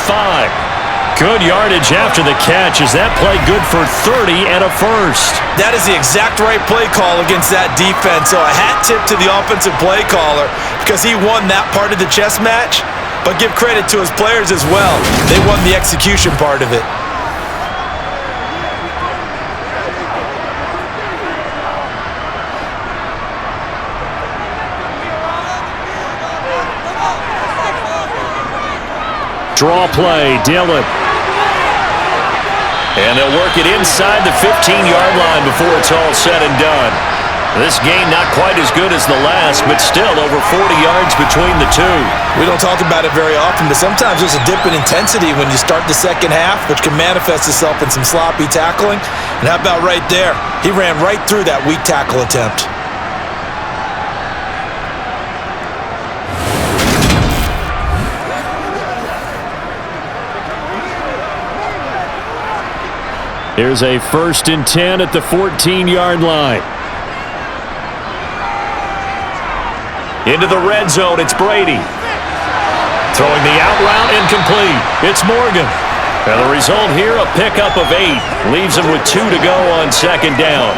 Good yardage after the catch. Is that play good for 30 and a 1st? That is the exact right play call against that defense. So a hat tip to the offensive play caller because he won that part of the chess match. But give credit to his players as well. They won the execution part of it. Draw play, Dillon. And they'll work it inside the 15-yard line before it's all said and done. This game not quite as good as the last, but still over 40 yards between the two. We don't talk about it very often, but sometimes there's a dip in intensity when you start the second half, which can manifest itself in some sloppy tackling. And how about right there? He ran right through that weak tackle attempt. Here's a 1st and 10 at the 14-yard line. Into the red zone, it's Brady. Throwing the out route, incomplete. It's Morgan. And the result here, a pickup of 8. Leaves him with 2 to go on 2nd down.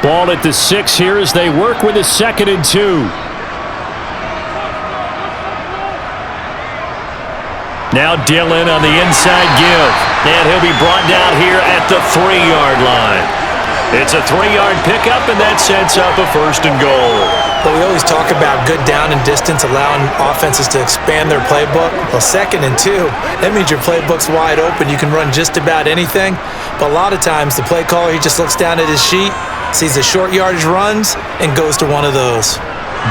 Ball at the 6 here as they work with a 2nd and 2. Now Dillon on the inside give. And he'll be brought down here at the 3-yard line. It's a 3-yard pickup, and that sets up a 1st and goal. But we always talk about good down and distance, allowing offenses to expand their playbook. Well, 2nd and 2, that means your playbook's wide open. You can run just about anything. But a lot of times, the play caller, he just looks down at his sheet, sees the short yardage runs, and goes to one of those.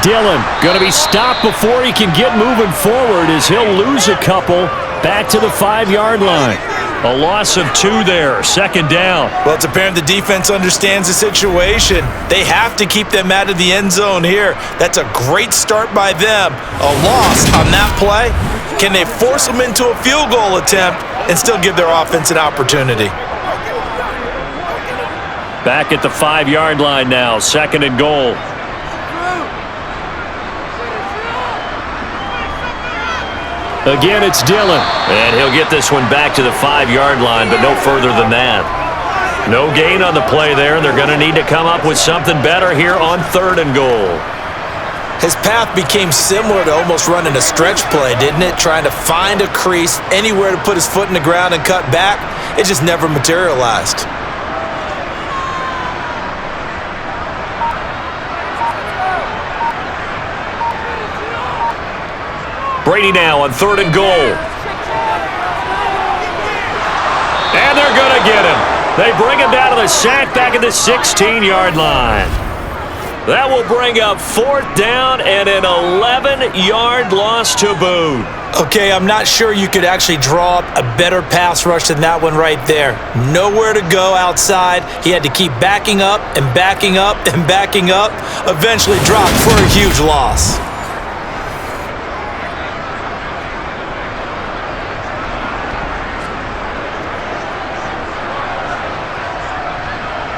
Dillon going to be stopped before he can get moving forward as he'll lose a couple back to the 5-yard line. A loss of 2 there, 2nd down. Well, it's apparent the defense understands the situation. They have to keep them out of the end zone here. That's a great start by them. A loss on that play. Can they force them into a field goal attempt and still give their offense an opportunity? Back at the 5-yard line now, 2nd and goal. Again, it's Dillon. And he'll get this one back to the 5-yard line, but no further than that. No gain on the play there, and they're going to need to come up with something better here on 3rd and goal. His path became similar to almost running a stretch play, didn't it? Trying to find a crease, anywhere to put his foot in the ground and cut back. It just never materialized. Brady now on 3rd and goal. And they're going to get him. They bring him down to the sack back at the 16-yard line. That will bring up 4th down and an 11-yard loss to boot. Okay, I'm not sure you could actually draw up a better pass rush than that one right there. Nowhere to go outside. He had to keep backing up and backing up and backing up. Eventually dropped for a huge loss.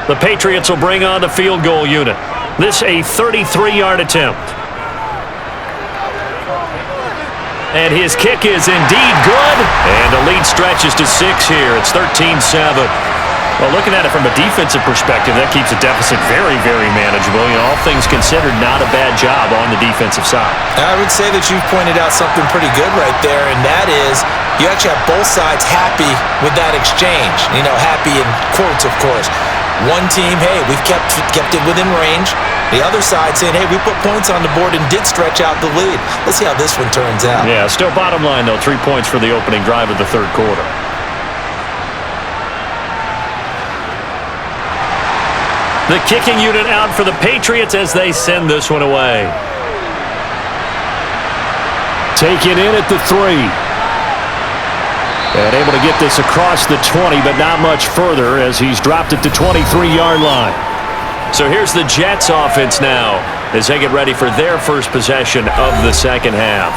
The Patriots will bring on the field goal unit. This a 33-yard attempt. And his kick is indeed good. And the lead stretches to 6 here. It's 13-7. Well, looking at it from a defensive perspective, that keeps the deficit very, very manageable. You know, all things considered, not a bad job on the defensive side. I would say that you've pointed out something pretty good right there, and that is you actually have both sides happy with that exchange. You know, happy in quotes, of course. One team, hey, we've kept it within range. The other side saying, hey, we put points on the board and did stretch out the lead. Let's see how this one turns out. Yeah, still bottom line, though, 3 points for the opening drive of the 3rd quarter. The kicking unit out for the Patriots as they send this one away. Taken in at the 3. And able to get this across the 20, but not much further as he's dropped it to 23-yard line. So here's the Jets offense now as they get ready for their first possession of the second half.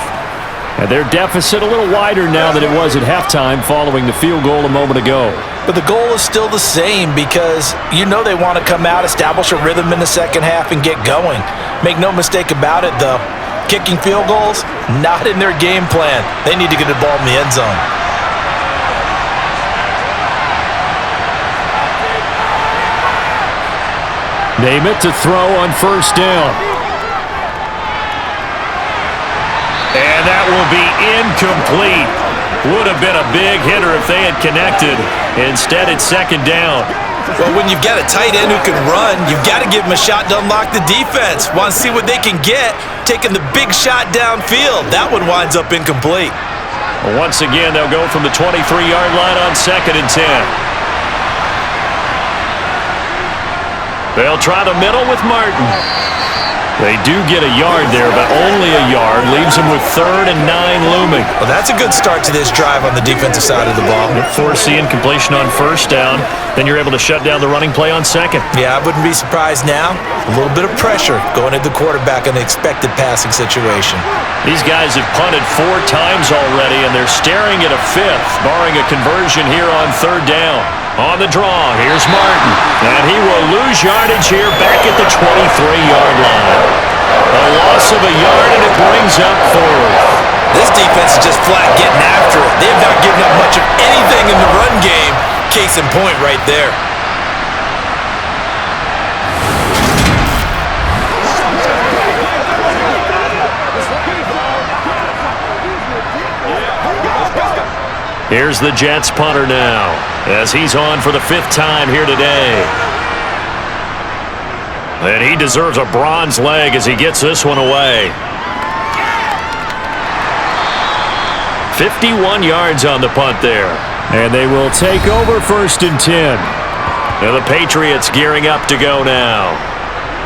And their deficit a little wider now than it was at halftime following the field goal a moment ago. But the goal is still the same because you know they want to come out, establish a rhythm in the second half, and get going. Make no mistake about it, though. Kicking field goals, not in their game plan. They need to get the ball in the end zone. Name it to throw on 1st down. And that will be incomplete. Would have been a big hitter if they had connected. Instead, it's 2nd down. Well, when you've got a tight end who can run, you've got to give him a shot to unlock the defense. Want to see what they can get, taking the big shot downfield. That one winds up incomplete. Well, once again, they'll go from the 23-yard line on 2nd and 10. They'll try the middle with Martin. They do get a yard there, but only a yard. Leaves them with 3rd and 9 looming. Well, that's a good start to this drive on the defensive side of the ball. Forcing completion on 1st down. Then you're able to shut down the running play on 2nd. Yeah, I wouldn't be surprised now. A little bit of pressure going at the quarterback in the expected passing situation. These guys have punted 4 times already, and they're staring at a 5th, barring a conversion here on 3rd down. On the draw, here's Martin. And he will lose yardage here back at the 23-yard line. A loss of a yard, and it brings up 4th. This defense is just flat getting after it. They have not given up much of anything in the run game. Case in point right there. Here's the Jets punter now, as he's on for the 5th time here today. And he deserves a bronze leg as he gets this one away. 51 yards on the punt there. And they will take over 1st and 10. And the Patriots gearing up to go now.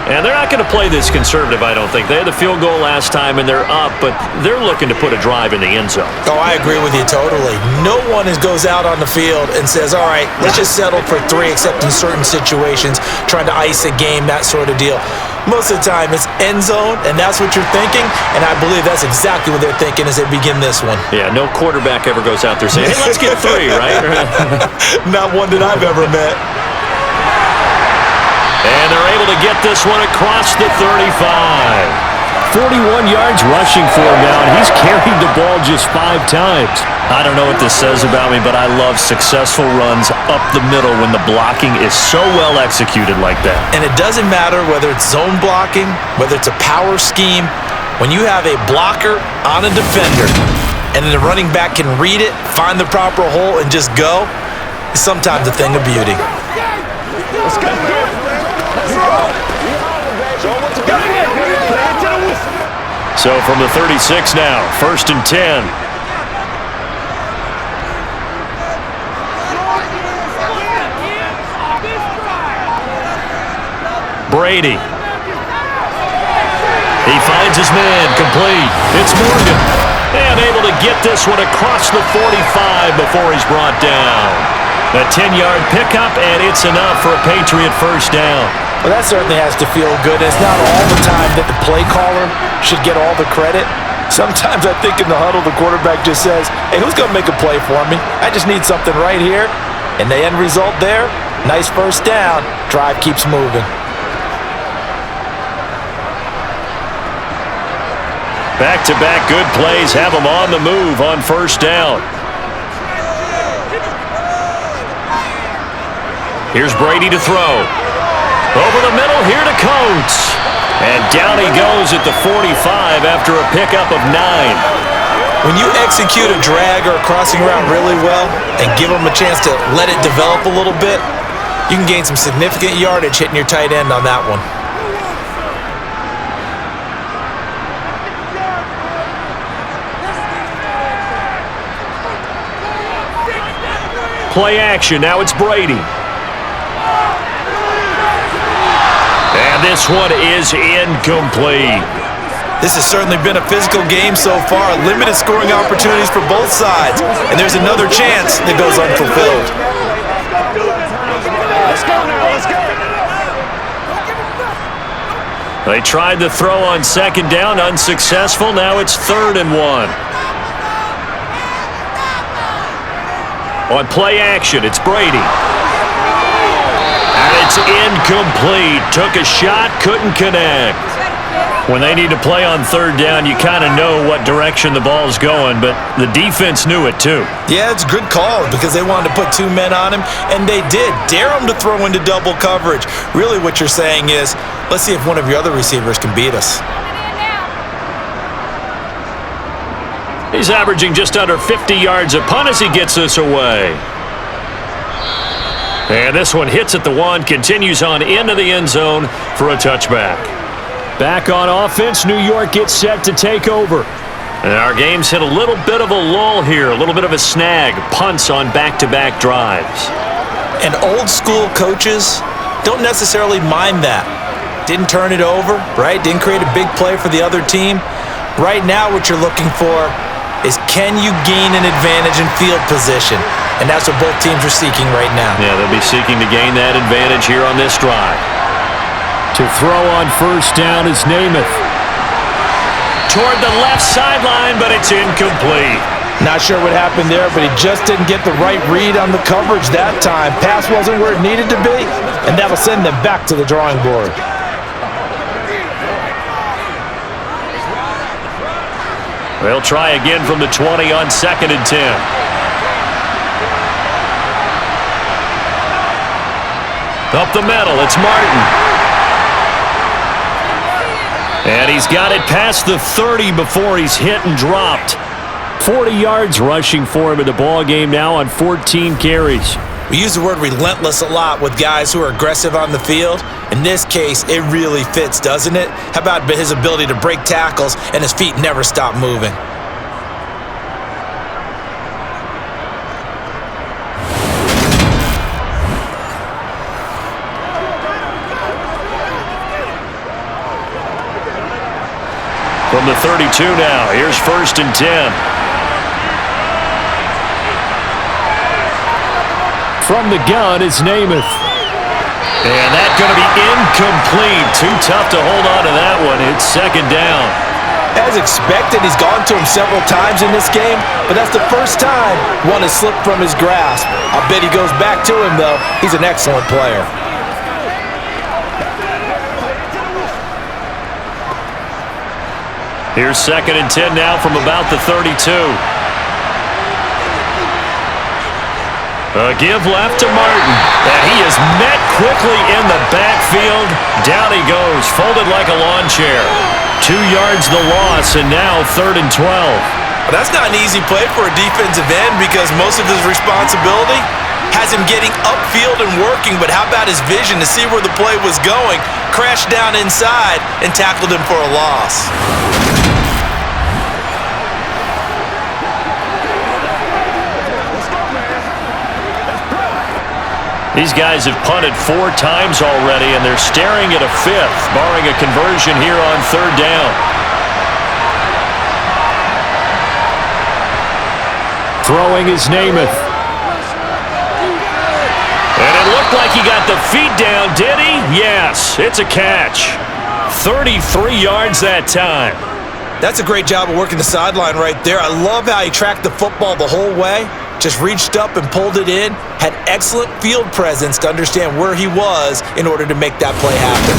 And they're not going to play this conservative, I don't think. They had the field goal last time, and they're up, but they're looking to put a drive in the end zone. Oh, I agree with you totally. No one goes out on the field and says, all right, let's just settle for 3, except in certain situations, trying to ice a game, that sort of deal. Most of the time, it's end zone, and that's what you're thinking, and I believe that's exactly what they're thinking as they begin this one. Yeah, no quarterback ever goes out there saying, hey, let's get 3, right? Not one that I've ever met. And they're able to get this one across the 35. 41 yards rushing for him now, and he's carried the ball just 5 times. I don't know what this says about me, but I love successful runs up the middle when the blocking is so well executed like that. And it doesn't matter whether it's zone blocking, whether it's a power scheme. When you have a blocker on a defender, and then the running back can read it, find the proper hole, and just go, it's sometimes a thing of beauty. Let's go. So from the 36 now, 1st and 10. Brady. He finds his man, complete. It's Morgan. And able to get this one across the 45 before he's brought down. A 10-yard pickup, and it's enough for a Patriot first down. Well, that certainly has to feel good. It's not all the time that the play caller should get all the credit. Sometimes I think in the huddle, the quarterback just says, hey, who's going to make a play for me? I just need something right here. And the end result there, nice first down. Drive keeps moving. Back-to-back good plays have them on the move on first down. Here's Brady to throw. Over the middle, here to Coates. And down he goes at the 45 after a pickup of 9. When you execute a drag or a crossing route really well and give them a chance to let it develop a little bit, you can gain some significant yardage hitting your tight end on that one. Play action, now it's Brady. And this one is incomplete. This has certainly been a physical game so far. Limited scoring opportunities for both sides. And there's another chance that goes unfulfilled. Let's go now, let's go. They tried the throw on second down, unsuccessful. Now it's 3rd and 1. On play action, it's Brady. And it's incomplete. Took a shot, couldn't connect. When they need to play on 3rd down, you kind of know what direction the ball's going, but the defense knew it too. Yeah, it's a good call because they wanted to put 2 men on him, and they did. Dare him to throw into double coverage. Really what you're saying is, let's see if one of your other receivers can beat us. He's averaging just under 50 yards a punt as he gets this away. And this one hits at the 1, continues on into the end zone for a touchback. Back on offense, New York gets set to take over. And our game's hit a little bit of a lull here, a little bit of a snag. Punts on back-to-back drives. And old school coaches don't necessarily mind that. Didn't turn it over, right? Didn't create a big play for the other team. Right now what you're looking for is can you gain an advantage in field position? And that's what both teams are seeking right now. Yeah, they'll be seeking to gain that advantage here on this drive. To throw on first down is Namath. Toward the left sideline, but it's incomplete. Not sure what happened there, but he just didn't get the right read on the coverage that time. Pass wasn't where it needed to be, and that'll send them back to the drawing board. They'll try again from the 20 on 2nd and 10. Up the middle, it's Martin. And he's got it past the 30 before he's hit and dropped. 40 yards rushing for him in the ball game now on 14 carries. We use the word relentless a lot with guys who are aggressive on the field. In this case, it really fits, doesn't it? How about his ability to break tackles and his feet never stop moving? From the 32 now, here's 1st and 10. From the gun, it's Namath. And that's going to be incomplete. Too tough to hold on to that one. It's 2nd down. As expected, he's gone to him several times in this game, but that's the first time one has slipped from his grasp. I'll bet he goes back to him, though. He's an excellent player. Here's 2nd and 10 now from about the 32. A give left to Martin. And he is met quickly in the backfield. Down he goes, folded like a lawn chair. 2 yards the loss, and now 3rd and 12. Well, that's not an easy play for a defensive end because most of his responsibility has him getting upfield and working, but how about his vision to see where the play was going? Crashed down inside and tackled him for a loss. These guys have punted 4 times already, and they're staring at a 5th, barring a conversion here on 3rd down. Throwing is Namath. And it looked like he got the feet down, did he? Yes, it's a catch. 33 yards that time. That's a great job of working the sideline right there. I love how he tracked the football the whole way. Just reached up and pulled it in. Had excellent field presence to understand where he was in order to make that play happen.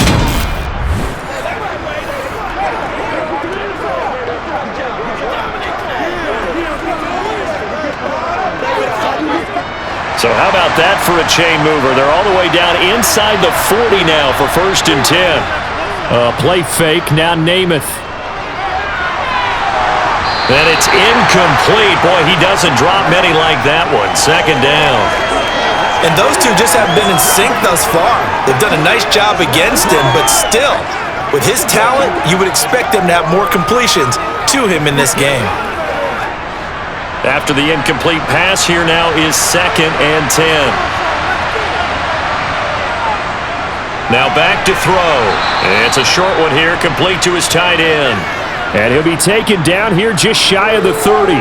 So how about that for a chain mover? They're all the way down inside the 40 now for 1st and 10. Play fake, now Namath. And it's incomplete. Boy, he doesn't drop many like that one. 2nd down. And those two just haven't been in sync thus far. They've done a nice job against him, but still, with his talent, you would expect him to have more completions to him in this game. After the incomplete pass, here now is 2nd and 10. Now back to throw. It's a short one here, complete to his tight end. And he'll be taken down here just shy of the 30.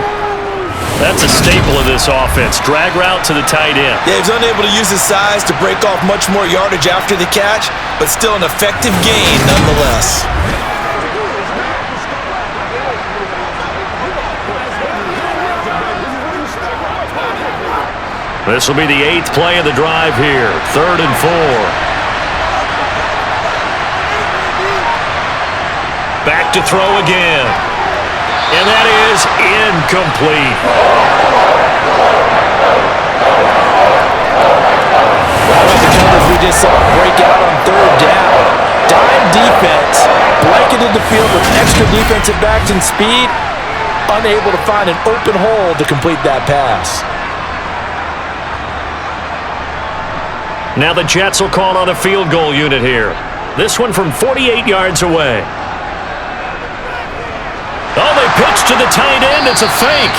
That's a staple of this offense. Drag route to the tight end. Yeah, he was unable to use his size to break off much more yardage after the catch, but still an effective gain nonetheless. This will be the 8th play of the drive here. 3rd and 4. Back to throw again. And that is incomplete. The coverage we just saw break out on 3rd down. Dime defense, blanketed the field with extra defensive backs and speed, unable to find an open hole to complete that pass. Now the Jets will call on a field goal unit here. This one from 48 yards away. Oh, they pitch to the tight end. It's a fake.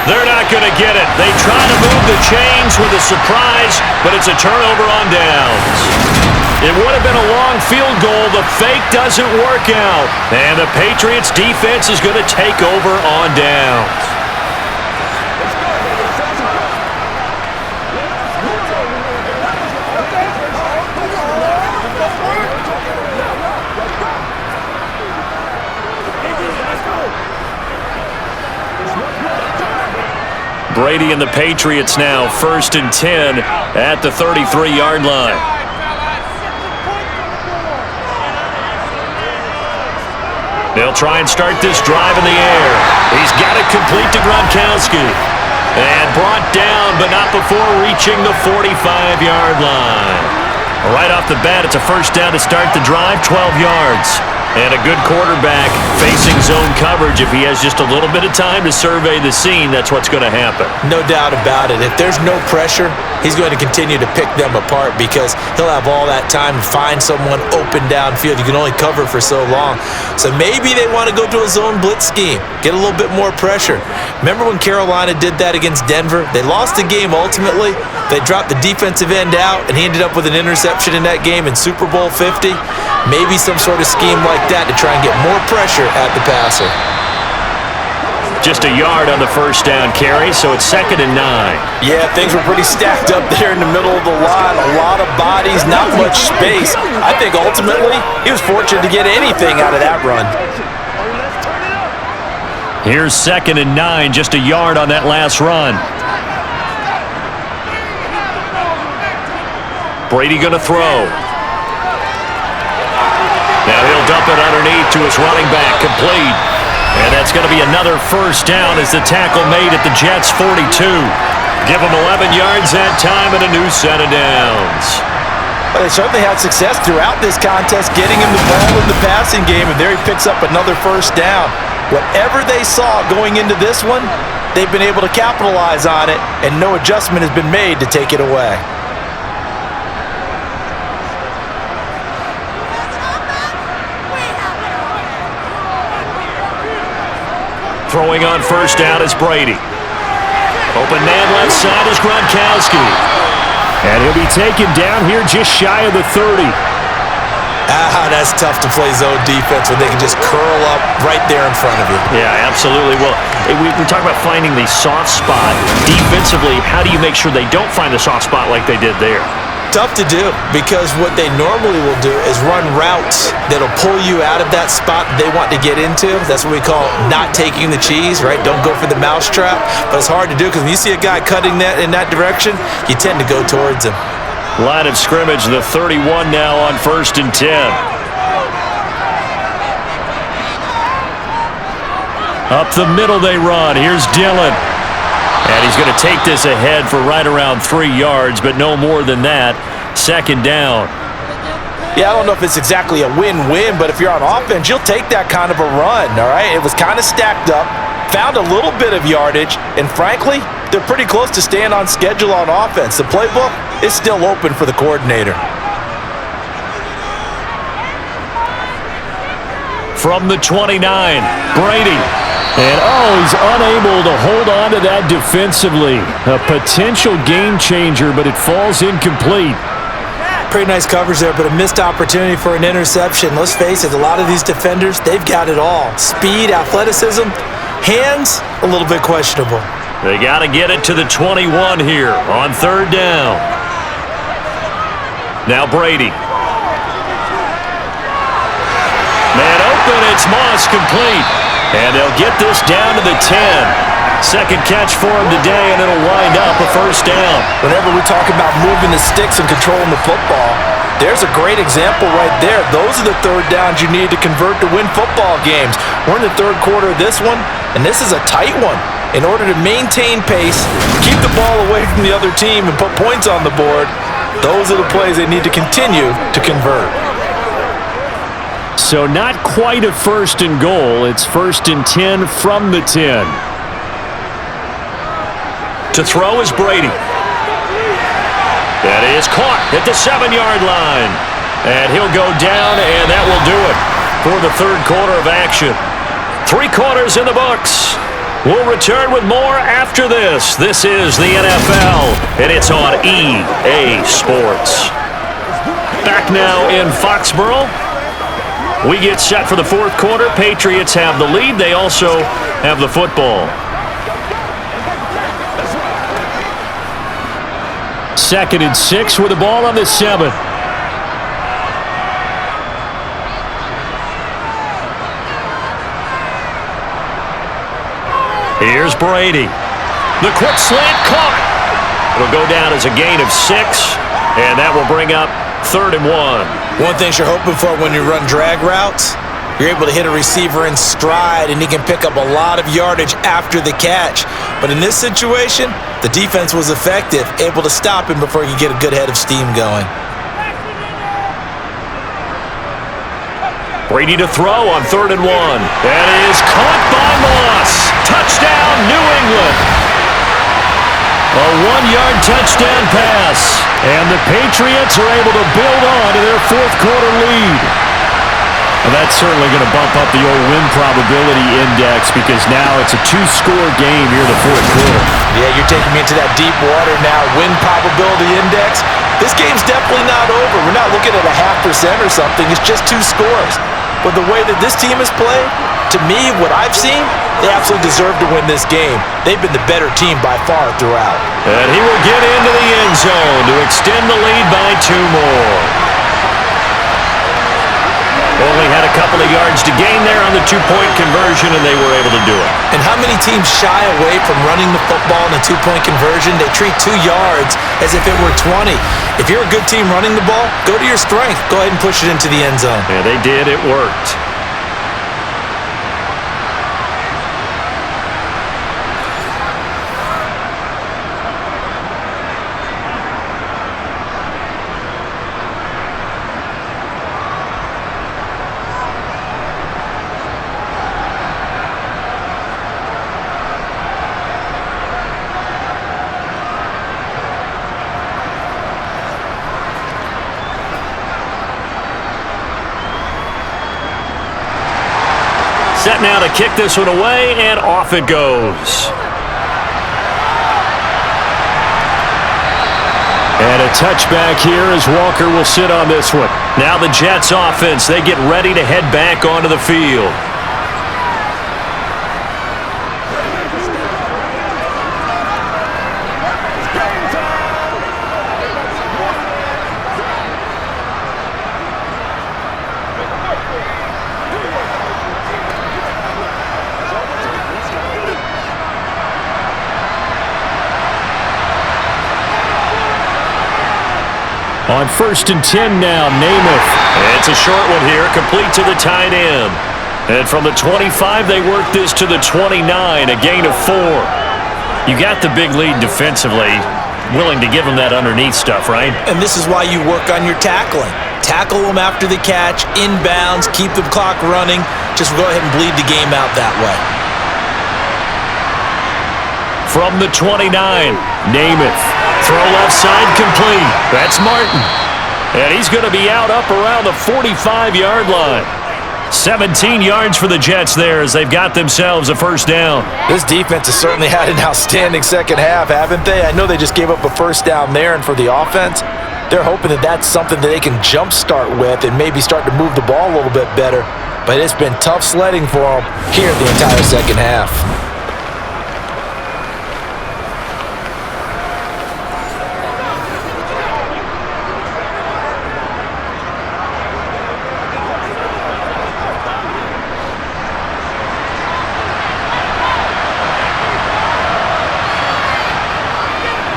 They're not going to get it. They try to move the chains with a surprise, but it's a turnover on downs. It would have been a long field goal. The fake doesn't work out. And the Patriots defense is going to take over on downs. Brady and the Patriots now 1st and 10 at the 33-yard line. They'll try and start this drive in the air. He's got it complete to Gronkowski. And brought down, but not before reaching the 45-yard line. Right off the bat, it's a 1st down to start the drive, 12 yards. And a good quarterback facing zone coverage. If he has just a little bit of time to survey the scene, that's what's going to happen. No doubt about it. If there's no pressure, he's going to continue to pick them apart because he'll have all that time to find someone open downfield. You can only cover for so long. So maybe they want to go to a zone blitz scheme, get a little bit more pressure. Remember when Carolina did that against Denver? They lost the game ultimately. They dropped the defensive end out, and he ended up with an interception in that game in Super Bowl 50. Maybe some sort of scheme like that to try and get more pressure at the passer. Just a yard on the 1st down carry, so it's 2nd and 9. Yeah, things were pretty stacked up there in the middle of the line. A lot of bodies, not much space. I think ultimately he was fortunate to get anything out of that run. Here's 2nd and 9, just a yard on that last run. Brady going to throw. Now he'll dump it underneath to his running back, complete. And that's going to be another 1st down as the tackle made at the Jets' 42. Give him 11 yards that time and a new set of downs. Well, they certainly had success throughout this contest getting him the ball in the passing game, and there he picks up another 1st down. Whatever they saw going into this one, they've been able to capitalize on it, and no adjustment has been made to take it away. Throwing on 1st down is Brady. Open man left side is Gronkowski. And he'll be taken down here just shy of the 30. That's tough to play zone defense when they can just curl up right there in front of you. Yeah, absolutely. Well, we're talking about finding the soft spot. Defensively, how do you make sure they don't find the soft spot like they did there? Tough to do, because what they normally will do is run routes that'll pull you out of that spot they want to get into. That's what we call not taking the cheese, right? Don't go for the mousetrap. But it's hard to do because when you see a guy cutting that in that direction, you tend to go towards him. Line of scrimmage, the 31 now on 1st and 10. Up the middle they run. Here's Dillon. And he's going to take this ahead for right around 3 yards, but no more than that. 2nd down. Yeah, I don't know if it's exactly a win-win, but if you're on offense, you'll take that kind of a run, all right? It was kind of stacked up, found a little bit of yardage, and frankly, they're pretty close to staying on schedule on offense. The playbook is still open for the coordinator. From the 29, Brady. And, he's unable to hold on to that defensively. A potential game changer, but it falls incomplete. Pretty nice coverage there, but a missed opportunity for an interception. Let's face it, a lot of these defenders, they've got it all. Speed, athleticism, hands, a little bit questionable. They got to get it to the 21 here on 3rd down. Now Brady. Man open, it's Moss, complete. And they'll get this down to the 10. Second catch for him today, and it'll wind up a 1st down. Whenever we talk about moving the sticks and controlling the football, there's a great example right there. Those are the 3rd downs you need to convert to win football games. We're in the 3rd quarter of this one, and this is a tight one. In order to maintain pace, keep the ball away from the other team, and put points on the board, those are the plays they need to continue to convert. So not quite a 1st and goal. It's 1st and 10 from the 10. To throw is Brady. That is caught at the 7-yard line. And he'll go down, and that will do it for the 3rd quarter of action. 3 quarters in the books. We'll return with more after this. This is the NFL, and it's on EA Sports. Back now in Foxborough. We get set for the 4th quarter. Patriots have the lead. They also have the football. 2nd and 6 with the ball on the 7. Here's Brady. The quick slant caught. It'll go down as a gain of 6, and that will bring up 3rd and 1. One thing you're hoping for when you run drag routes, you're able to hit a receiver in stride, and he can pick up a lot of yardage after the catch. But in this situation, the defense was effective, able to stop him before he could get a good head of steam going. Brady to throw on 3rd and 1. That is caught by Moss. Touchdown, New England. A 1-yard touchdown pass. And the Patriots are able to build on to their 4th quarter lead. Well, that's certainly going to bump up the old win probability index, because now it's a 2-score game here in the 4th quarter. Yeah, you're taking me into that deep water now. Win probability index. This game's definitely not over. We're not looking at a 0.5% or something. It's just 2 scores. But the way that this team has played, to me, what I've seen, they absolutely deserve to win this game. They've been the better team by far throughout. And he will get into the end zone to extend the lead by 2 more. Only had a couple of yards to gain there on the 2-point conversion, and they were able to do it. And how many teams shy away from running the football in a 2-point conversion? They treat 2 yards as if it were 20. If you're a good team running the ball, go to your strength. Go ahead and push it into the end zone. Yeah, they did. It worked. Set now to kick this one away, and off it goes. And a touchback here as Walker will sit on this one. Now the Jets offense, they get ready to head back onto the field. On 1st and 10 now, Namath. It's a short one here, complete to the tight end. And from the 25, they work this to the 29, a gain of 4. You got the big lead defensively, willing to give them that underneath stuff, right? And this is why you work on your tackling. Tackle them after the catch, inbounds, keep the clock running. Just go ahead and bleed the game out that way. From the 29, Namath. Throw left side complete. That's Martin. And he's going to be out up around the 45-yard line. 17 yards for the Jets there as they've got themselves a first down. This defense has certainly had an outstanding second half, haven't they? I know they just gave up a first down there, and for the offense, they're hoping that that's something that they can jumpstart with and maybe start to move the ball a little bit better. But it's been tough sledding for them here the entire second half.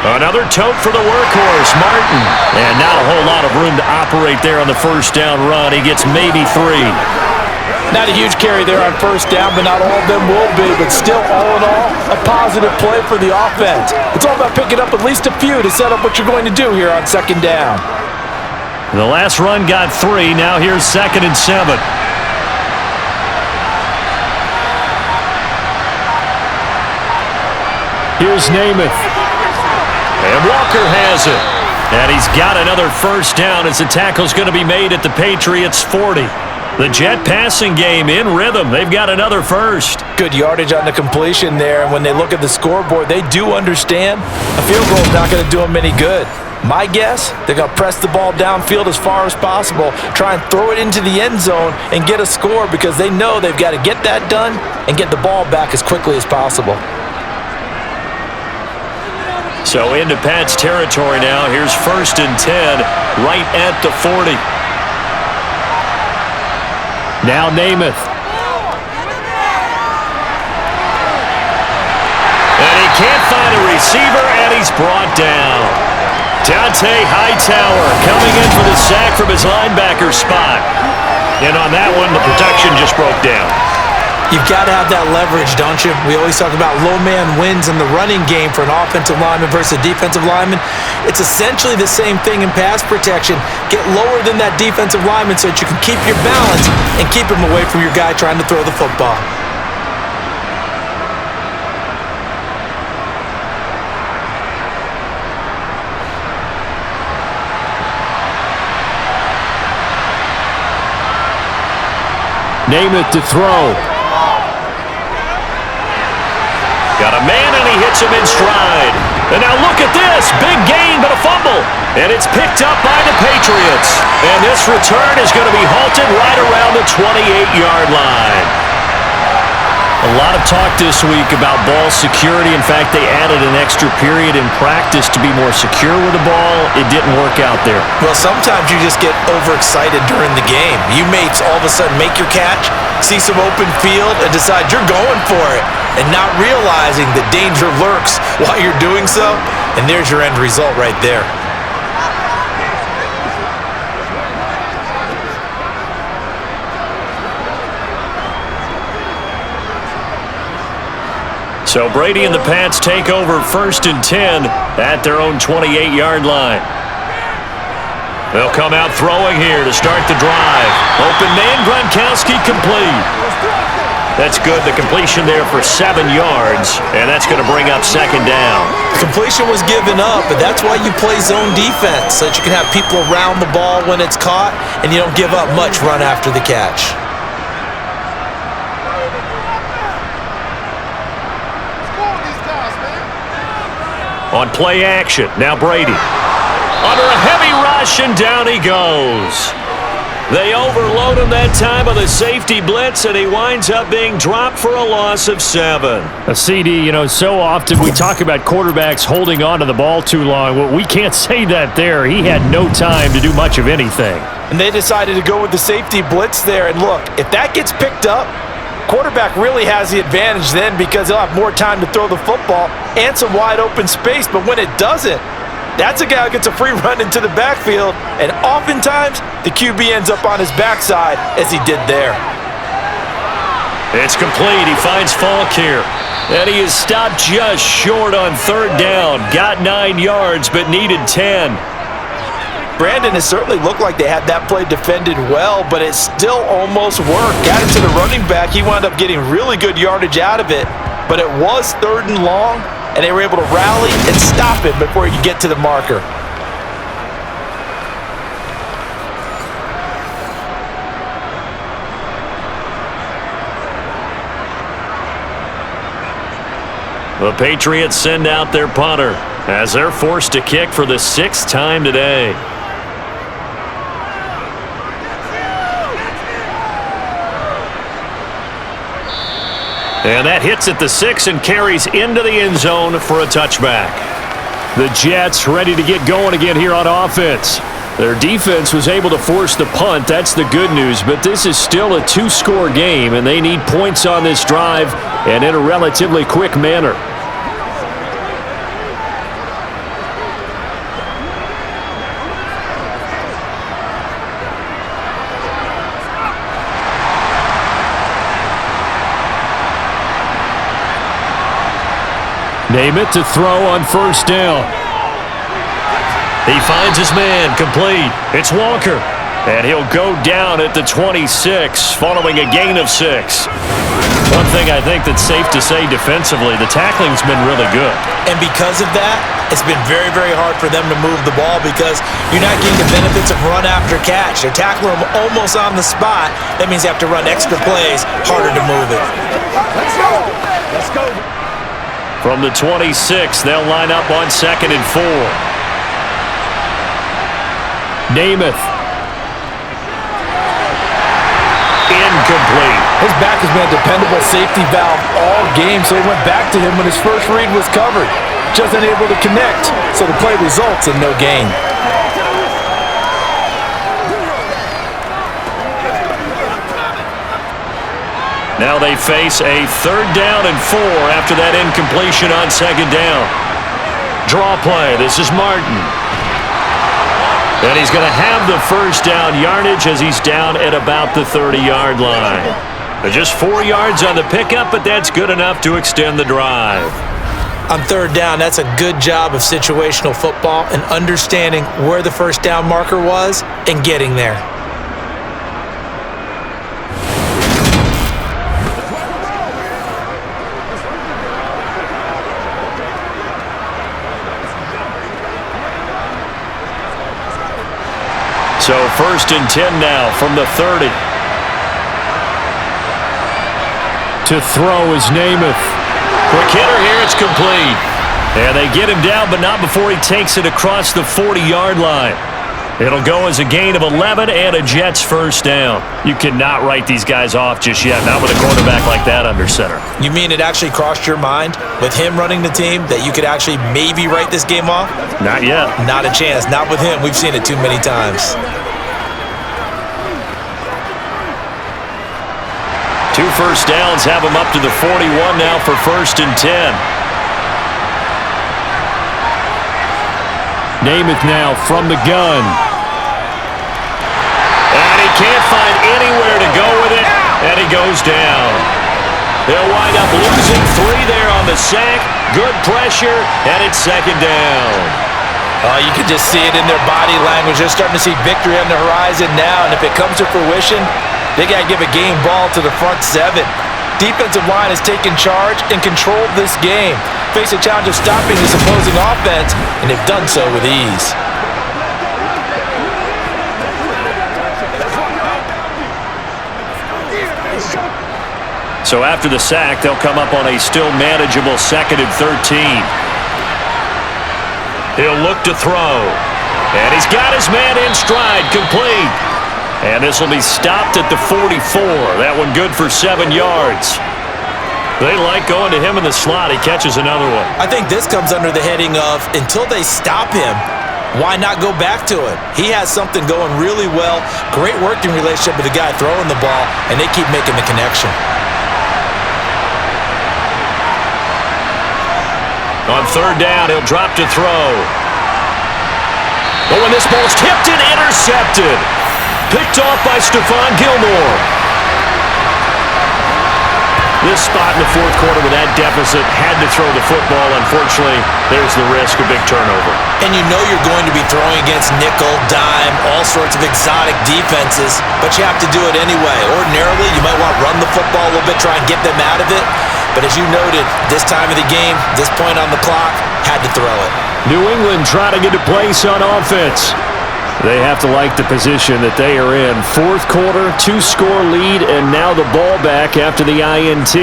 Another tote for the workhorse, Martin. And not a whole lot of room to operate there on the first down run. He gets maybe 3. Not a huge carry there on first down, but not all of them will be. But still, all in all, a positive play for the offense. It's all about picking up at least a few to set up what you're going to do here on second down. The last run got 3. Now here's 2nd and 7. Here's Namath. And Walker has it. And he's got another first down as the tackle's going to be made at the Patriots' 40. The Jet passing game in rhythm. They've got another first. Good yardage on the completion there. And when they look at the scoreboard, they do understand a field goal is not going to do them any good. My guess, they're going to press the ball downfield as far as possible, try and throw it into the end zone and get a score because they know they've got to get that done and get the ball back as quickly as possible. So into Pat's territory now. Here's 1st and 10, right at the 40. Now Namath. And he can't find a receiver, and he's brought down. Dante Hightower coming in for the sack from his linebacker spot. And on that one, the protection just broke down. You've got to have that leverage, don't you? We always talk about low man wins in the running game for an offensive lineman versus a defensive lineman. It's essentially the same thing in pass protection. Get lower than that defensive lineman so that you can keep your balance and keep him away from your guy trying to throw the football. Namath to throw. Got a man, and he hits him in stride. And now look at this. Big gain, but a fumble. And it's picked up by the Patriots. And this return is going to be halted right around the 28-yard line. A lot of talk this week about ball security. In fact, they added an extra period in practice to be more secure with the ball. It didn't work out there. Well, sometimes you just get overexcited during the game. You may all of a sudden make your catch, see some open field, and decide you're going for it, and not realizing that danger lurks while you're doing so. And there's your end result right there. So Brady and the Pats take over 1st and 10 at their own 28-yard line. They'll come out throwing here to start the drive. Open man, Gronkowski complete. That's good. The completion there for 7 yards, and that's going to bring up 2nd down. Completion was given up, but that's why you play zone defense, so that you can have people around the ball when it's caught, and you don't give up much run after the catch. On play action, now Brady. under a heavy rush, and down he goes. They overload him that time with a safety blitz, and he winds up being dropped for a loss of 7. A CD, so often we talk about quarterbacks holding on to the ball too long. Well, we can't say that there. He had no time to do much of anything. And they decided to go with the safety blitz there. And look, if that gets picked up, quarterback really has the advantage then because he'll have more time to throw the football and some wide open space. But when it doesn't, that's a guy who gets a free run into the backfield, and oftentimes the QB ends up on his backside as he did there. It's complete. He finds Falk here. And he is stopped just short on 3rd down. Got 9 yards, but needed 10. Brandon, it certainly looked like they had that play defended well, but it still almost worked. Got it to the running back. He wound up getting really good yardage out of it, but it was 3rd and long, and they were able to rally and stop him before he could get to the marker. The Patriots send out their punter as they're forced to kick for the 6th time today. And that hits at the 6 and carries into the end zone for a touchback. The Jets ready to get going again here on offense. Their defense was able to force the punt. That's the good news. But this is still a 2-score game, and they need points on this drive and in a relatively quick manner. Name it to throw on 1st down. He finds his man, complete. It's Walker, and he'll go down at the 26 following a gain of 6. One thing I think that's safe to say defensively, the tackling's been really good. And because of that, it's been very, very hard for them to move the ball because you're not getting the benefits of run after catch. They're tackling them almost on the spot. That means they have to run extra plays, harder to move it. Let's go. Let's go. From the 26, they'll line up on 2nd and 4. Namath. Incomplete. His back has been a dependable safety valve all game, so he went back to him when his first read was covered. Just unable to connect, so the play results in no gain. Now they face a 3rd down and 4 after that incompletion on 2nd down. Draw play. This is Martin. And he's going to have the 1st down yardage as he's down at about the 30-yard line. Just 4 yards on the pickup, but that's good enough to extend the drive. On 3rd down, that's a good job of situational football and understanding where the 1st down marker was and getting there. So 1st and 10 now from the 30. To throw is Namath. Quick hitter here, it's complete. And they get him down, but not before he takes it across the 40-yard line. It'll go as a gain of 11 and a Jets 1st down. You cannot write these guys off just yet, not with a quarterback like that under center. You mean it actually crossed your mind with him running the team that you could actually maybe write this game off? Not yet. Not a chance. Not with him. We've seen it too many times. 2 first downs have him up to the 41 now for 1st and 10. Namath now from the gun. And he can't find anywhere to go with it, and he goes down. They'll wind up losing 3 there on the sack. Good pressure, and it's 2nd down. You can just see it in their body language. They're starting to see victory on the horizon now, and if it comes to fruition, they got to give a game ball to the front 7. Defensive line has taken charge and controlled this game. Face a challenge of stopping this opposing offense, and they've done so with ease. So after the sack, they'll come up on a still manageable 2nd and 13. He'll look to throw. And he's got his man in stride, complete. And this will be stopped at the 44. That one good for 7 yards. They like going to him in the slot. He catches another one. I think this comes under the heading of until they stop him, why not go back to it? He has something going really well. Great working relationship with the guy throwing the ball, and they keep making the connection. On third down, he'll drop to throw. Oh, and this ball's tipped and intercepted. Picked off by Stephon Gilmore. This spot in the fourth quarter with that deficit, had to throw the football. Unfortunately, there's the risk of big turnover. And you know you're going to be throwing against nickel, dime, all sorts of exotic defenses, but you have to do it anyway. Ordinarily, you might want to run the football a little bit, try and get them out of it. But as you noted, this time of the game, this point on the clock, had to throw it. New England trying to get a place on offense. They have to like the position that they are in. Fourth quarter, 2-score lead, and now the ball back after the INT.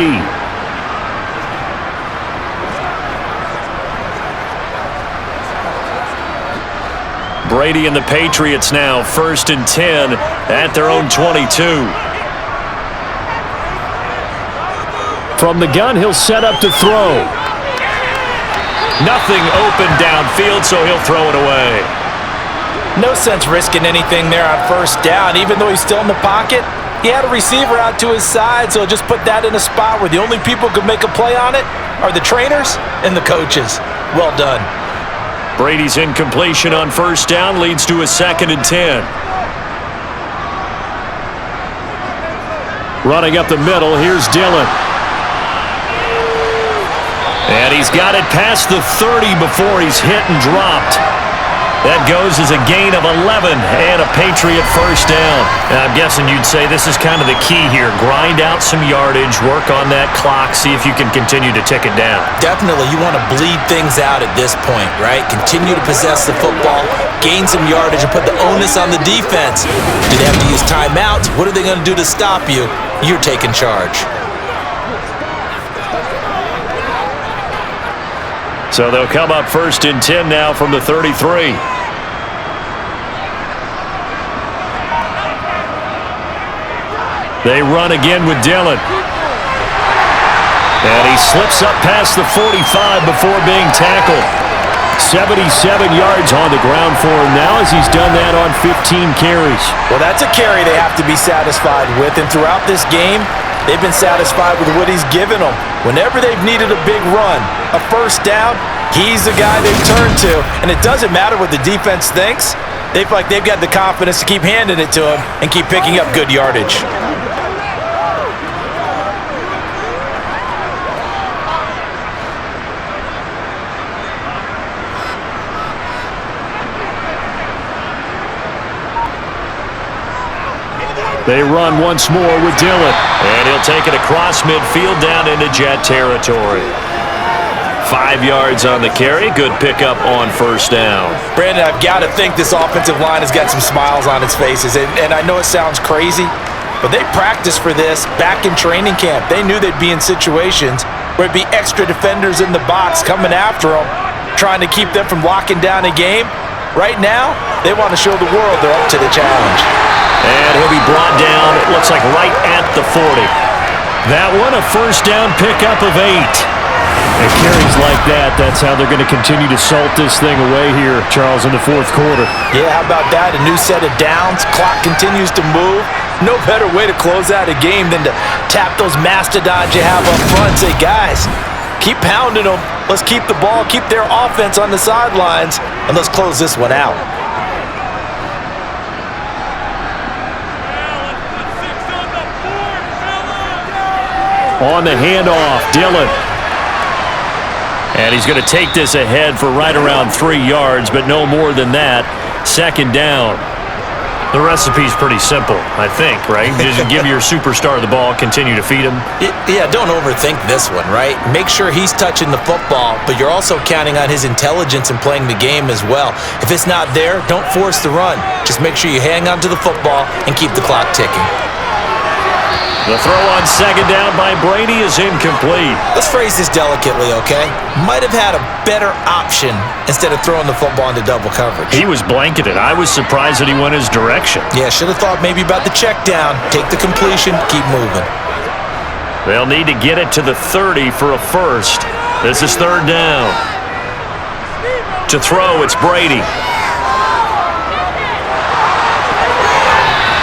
Brady and the Patriots now, 1st and 10 at their own 22. From the gun, he'll set up to throw. Nothing open downfield, so he'll throw it away. No sense risking anything there on first down. Even though he's still in the pocket, he had a receiver out to his side, so just put that in a spot where the only people who can make a play on it are the trainers and the coaches. Well done. Brady's incompletion on first down leads to a 2nd and 10. Running up the middle, here's Dillon. And he's got it past the 30 before he's hit and dropped. That goes as a gain of 11 and a Patriot first down. And I'm guessing you'd say this is kind of the key here. Grind out some yardage, work on that clock, see if you can continue to tick it down. Definitely, you want to bleed things out at this point, right? Continue to possess the football, gain some yardage, and put the onus on the defense. Do they have to use timeouts? What are they going to do to stop you? You're taking charge. So they'll come up 1st and 10 now from the 33. They run again with Dillon. And he slips up past the 45 before being tackled. 77 yards on the ground for him now as he's done that on 15 carries. Well, that's a carry they have to be satisfied with, and throughout this game, they've been satisfied with what he's given them. Whenever they've needed a big run, a first down, he's the guy they've turned to. And it doesn't matter what the defense thinks. They feel like they've got the confidence to keep handing it to him and keep picking up good yardage. They run once more with Dillon. And he'll take it across midfield down into Jet territory. 5 yards on the carry. Good pickup on first down. Brandon, I've got to think this offensive line has got some smiles on its faces. And I know it sounds crazy, but they practiced for this back in training camp. They knew they'd be in situations where it'd be extra defenders in the box coming after them, trying to keep them from locking down a game. Right now, they want to show the world they're up to the challenge. And he'll be brought down, it looks like right at the 40. That one, a first down pickup of 8. And carries like that, that's how they're going to continue to salt this thing away here, Charles, in the fourth quarter. Yeah, how about that? A new set of downs. Clock continues to move. No better way to close out a game than to tap those mastodons you have up front and say, guys, keep pounding them. Let's keep the ball, keep their offense on the sidelines, and let's close this one out. On the handoff, Dillon. And he's going to take this ahead for right around 3 yards, but no more than that. Second down. The recipe's pretty simple, I think, right? Just give your superstar the ball, continue to feed him. Yeah, don't overthink this one, right? Make sure he's touching the football, but you're also counting on his intelligence in playing the game as well. If it's not there, don't force the run. Just make sure you hang on to the football and keep the clock ticking. The throw on second down by Brady is incomplete. Let's phrase this delicately, okay? Might have had a better option instead of throwing the football into double coverage. He was blanketed. I was surprised that he went his direction. Yeah, should have thought maybe about the check down. Take the completion, keep moving. They'll need to get it to the 30 for a first. This is third down. To throw, it's Brady.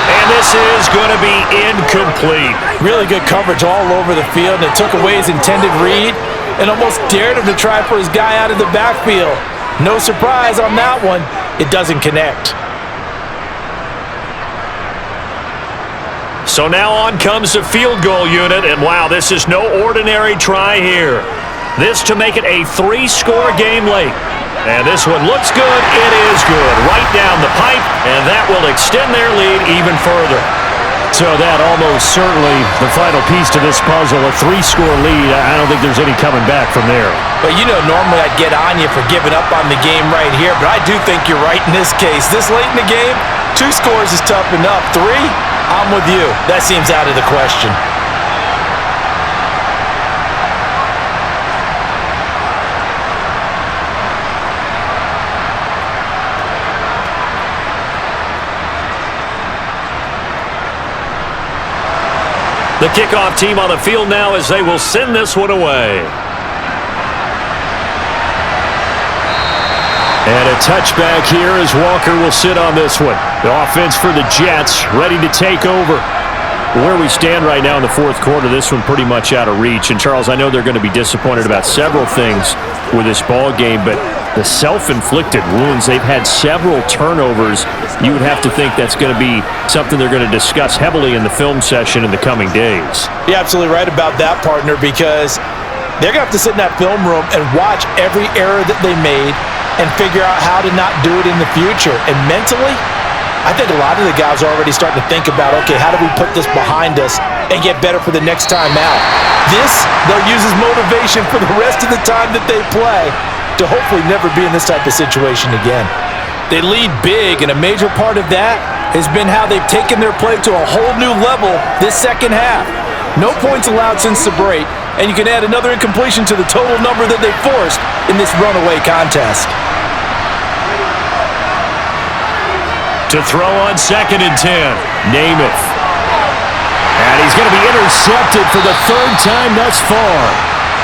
And this is going to be incomplete. Really good coverage all over the field, and it took away his intended read and almost dared him to try for his guy out of the backfield. No surprise on that one. It doesn't connect. So now on comes the field goal unit, and wow, this is no ordinary try here. This to make it a 3-score game late. And this one looks good. It is good. Right down the pipe, and that will extend their lead even further. So that almost certainly the final piece to this puzzle, a 3-score lead. I don't think there's any coming back from there. But you know, normally I'd get on you for giving up on the game right here, but I do think you're right in this case. This late in the game, 2 scores is tough enough. 3, I'm with you. That seems out of the question. The kickoff team on the field now as they will send this one away. And a touchback here as Walker will sit on this one. The offense for the Jets ready to take over. Where we stand right now in the fourth quarter, this one pretty much out of reach. And, Charles, I know they're going to be disappointed about several things with this ball game, but the self-inflicted wounds, they've had several turnovers. You would have to think that's going to be something they're going to discuss heavily in the film session in the coming days. You're absolutely right about that, partner, because they're going to have to sit in that film room and watch every error that they made and figure out how to not do it in the future. And mentally, I think a lot of the guys are already starting to think about, okay, how do we put this behind us and get better for the next time out? This, they'll use as motivation for the rest of the time that they play to hopefully never be in this type of situation again. They lead big, and a major part of that has been how they've taken their play to a whole new level this second half. No points allowed since the break, and you can add another incompletion to the total number that they forced in this runaway contest. To throw on second and 10, Namath. And he's going to be intercepted for the third time thus far.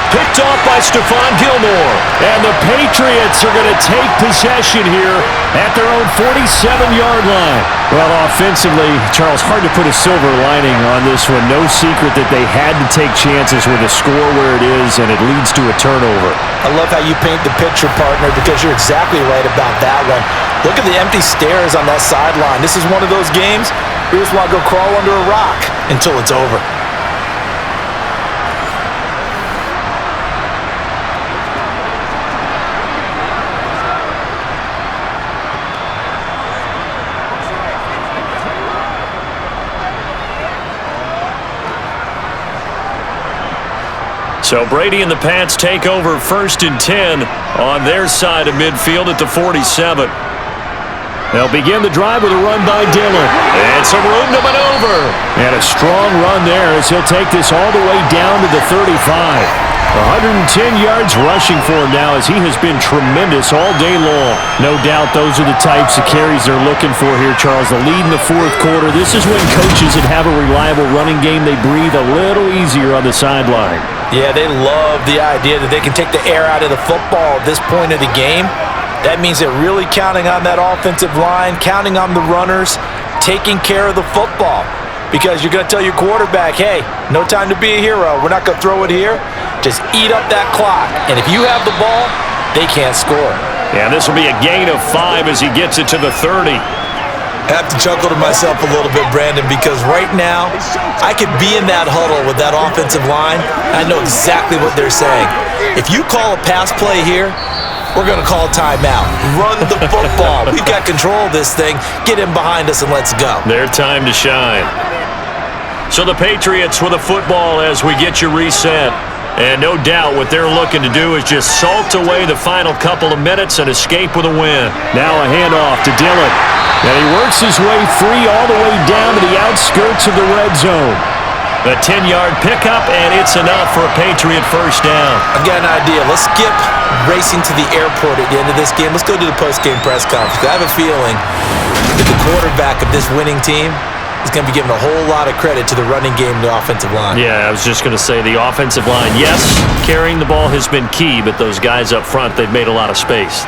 Picked off by Stephon Gilmore. And the Patriots are going to take possession here at their own 47-yard line. Well, offensively, Charles, hard to put a silver lining on this one. No secret that they had to take chances with a score where it is, and it leads to a turnover. I love how you paint the picture, partner, because you're exactly right about that one. Look at the empty stares on that sideline. This is one of those games you just want to go crawl under a rock until it's over. So Brady and the Pats take over first and 10 on their side of midfield at the 47. They'll begin the drive with a run by Dillon. And some room to maneuver. And a strong run there as he'll take this all the way down to the 35. 110 yards rushing for him now as he has been tremendous all day long. No doubt those are the types of carries they're looking for here, Charles. The lead in the fourth quarter. This is when coaches that have a reliable running game, they breathe a little easier on the sideline. Yeah, they love the idea that they can take the air out of the football at this point of the game. That means they're really counting on that offensive line, counting on the runners, taking care of the football. Because you're going to tell your quarterback, hey, no time to be a hero. We're not going to throw it here. Just eat up that clock. And if you have the ball, they can't score. Yeah, this will be a gain of 5 as he gets it to the 30. I have to chuckle to myself a little bit, Brandon, because right now I could be in that huddle with that offensive line. I know exactly what they're saying. If you call a pass play here, we're going to call timeout. Run the football. We've got control of this thing. Get in behind us and let's go. Their time to shine. So the Patriots with a football as we get you reset. And no doubt what they're looking to do is just salt away the final couple of minutes and escape with a win. Now a handoff to Dillon. And he works his way free all the way down to the outskirts of the red zone. A 10-yard pickup, and it's enough for a Patriot first down. I've got an idea. Let's skip racing to the airport at the end of this game. Let's go to the post-game press conference. I have a feeling that the quarterback of this winning team is going to be giving a whole lot of credit to the running game and the offensive line. Yeah, I was just going to say the offensive line, yes, carrying the ball has been key, but those guys up front, they've made a lot of space.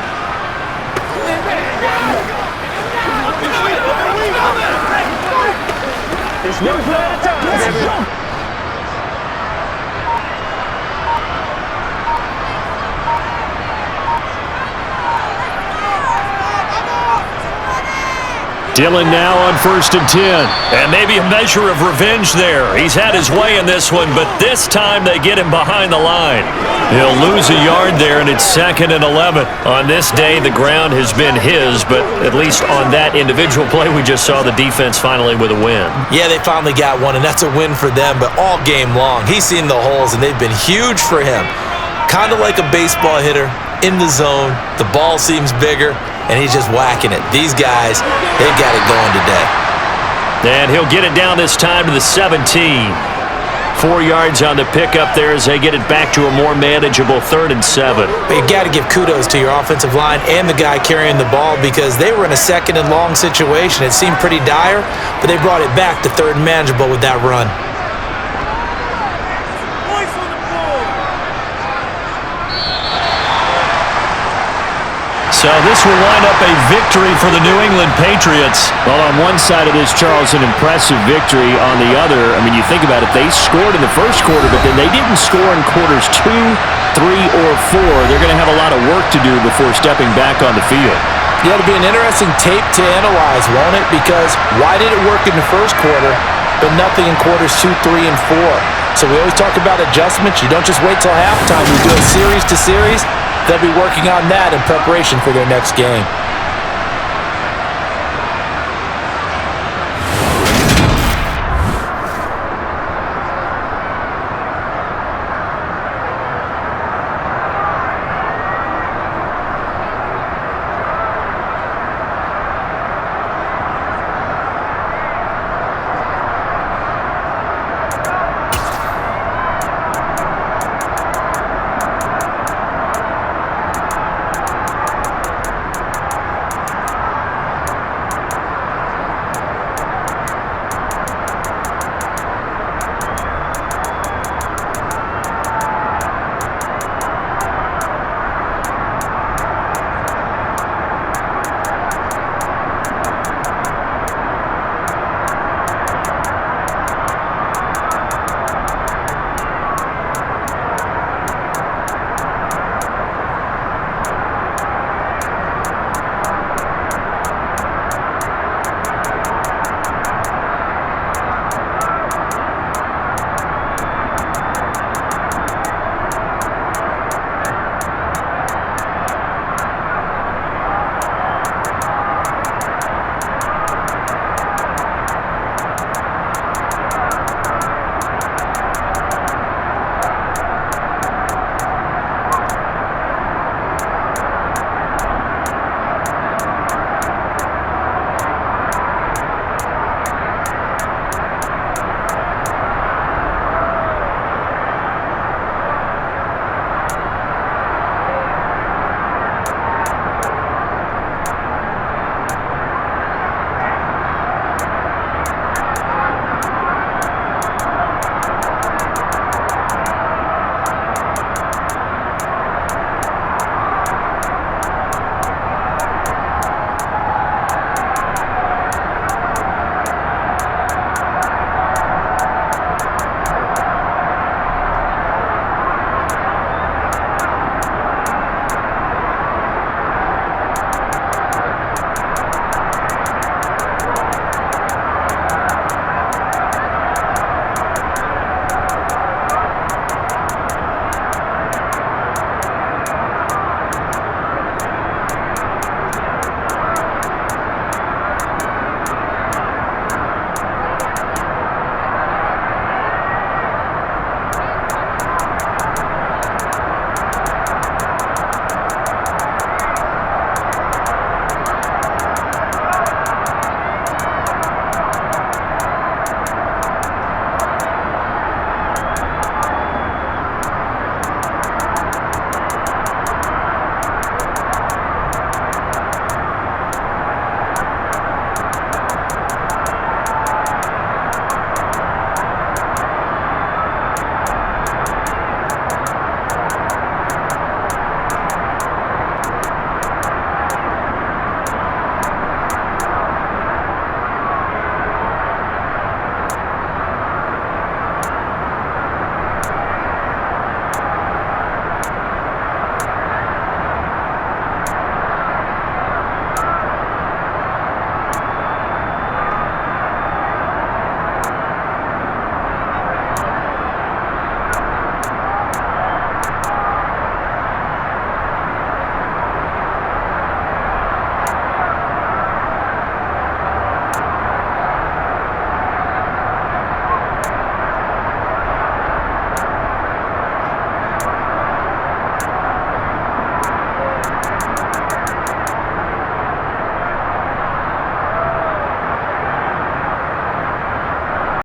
Dillon now on 1st and 10. And maybe a measure of revenge there. He's had his way in this one, but this time they get him behind the line. He'll lose a yard there, and it's 2nd and 11. On this day, the ground has been his, but at least on that individual play, we just saw the defense finally with a win. Yeah, they finally got one, and that's a win for them, but all game long, he's seen the holes, and they've been huge for him. Kind of like a baseball hitter in the zone. The ball seems bigger, and he's just whacking it. These guys, they've got it going today. And he'll get it down this time to the 17. 4 yards on the pickup there as they get it back to a more manageable 3rd and 7. But you got to give kudos to your offensive line and the guy carrying the ball because they were in a 2nd and long situation. It seemed pretty dire, but they brought it back to 3rd and manageable with that run. So this will wind up a victory for the New England Patriots. Well, on one side of this, Charles, an impressive victory. On the other, I mean, you think about it, they scored in the first quarter, but then they didn't score in quarters 2, 3, or 4. They're going to have a lot of work to do before stepping back on the field. Yeah, it'll be an interesting tape to analyze, won't it? Because why did it work in the first quarter, but nothing in quarters 2, 3, and 4? So we always talk about adjustments. You don't just wait till halftime. You do it series to series. They'll be working on that in preparation for their next game.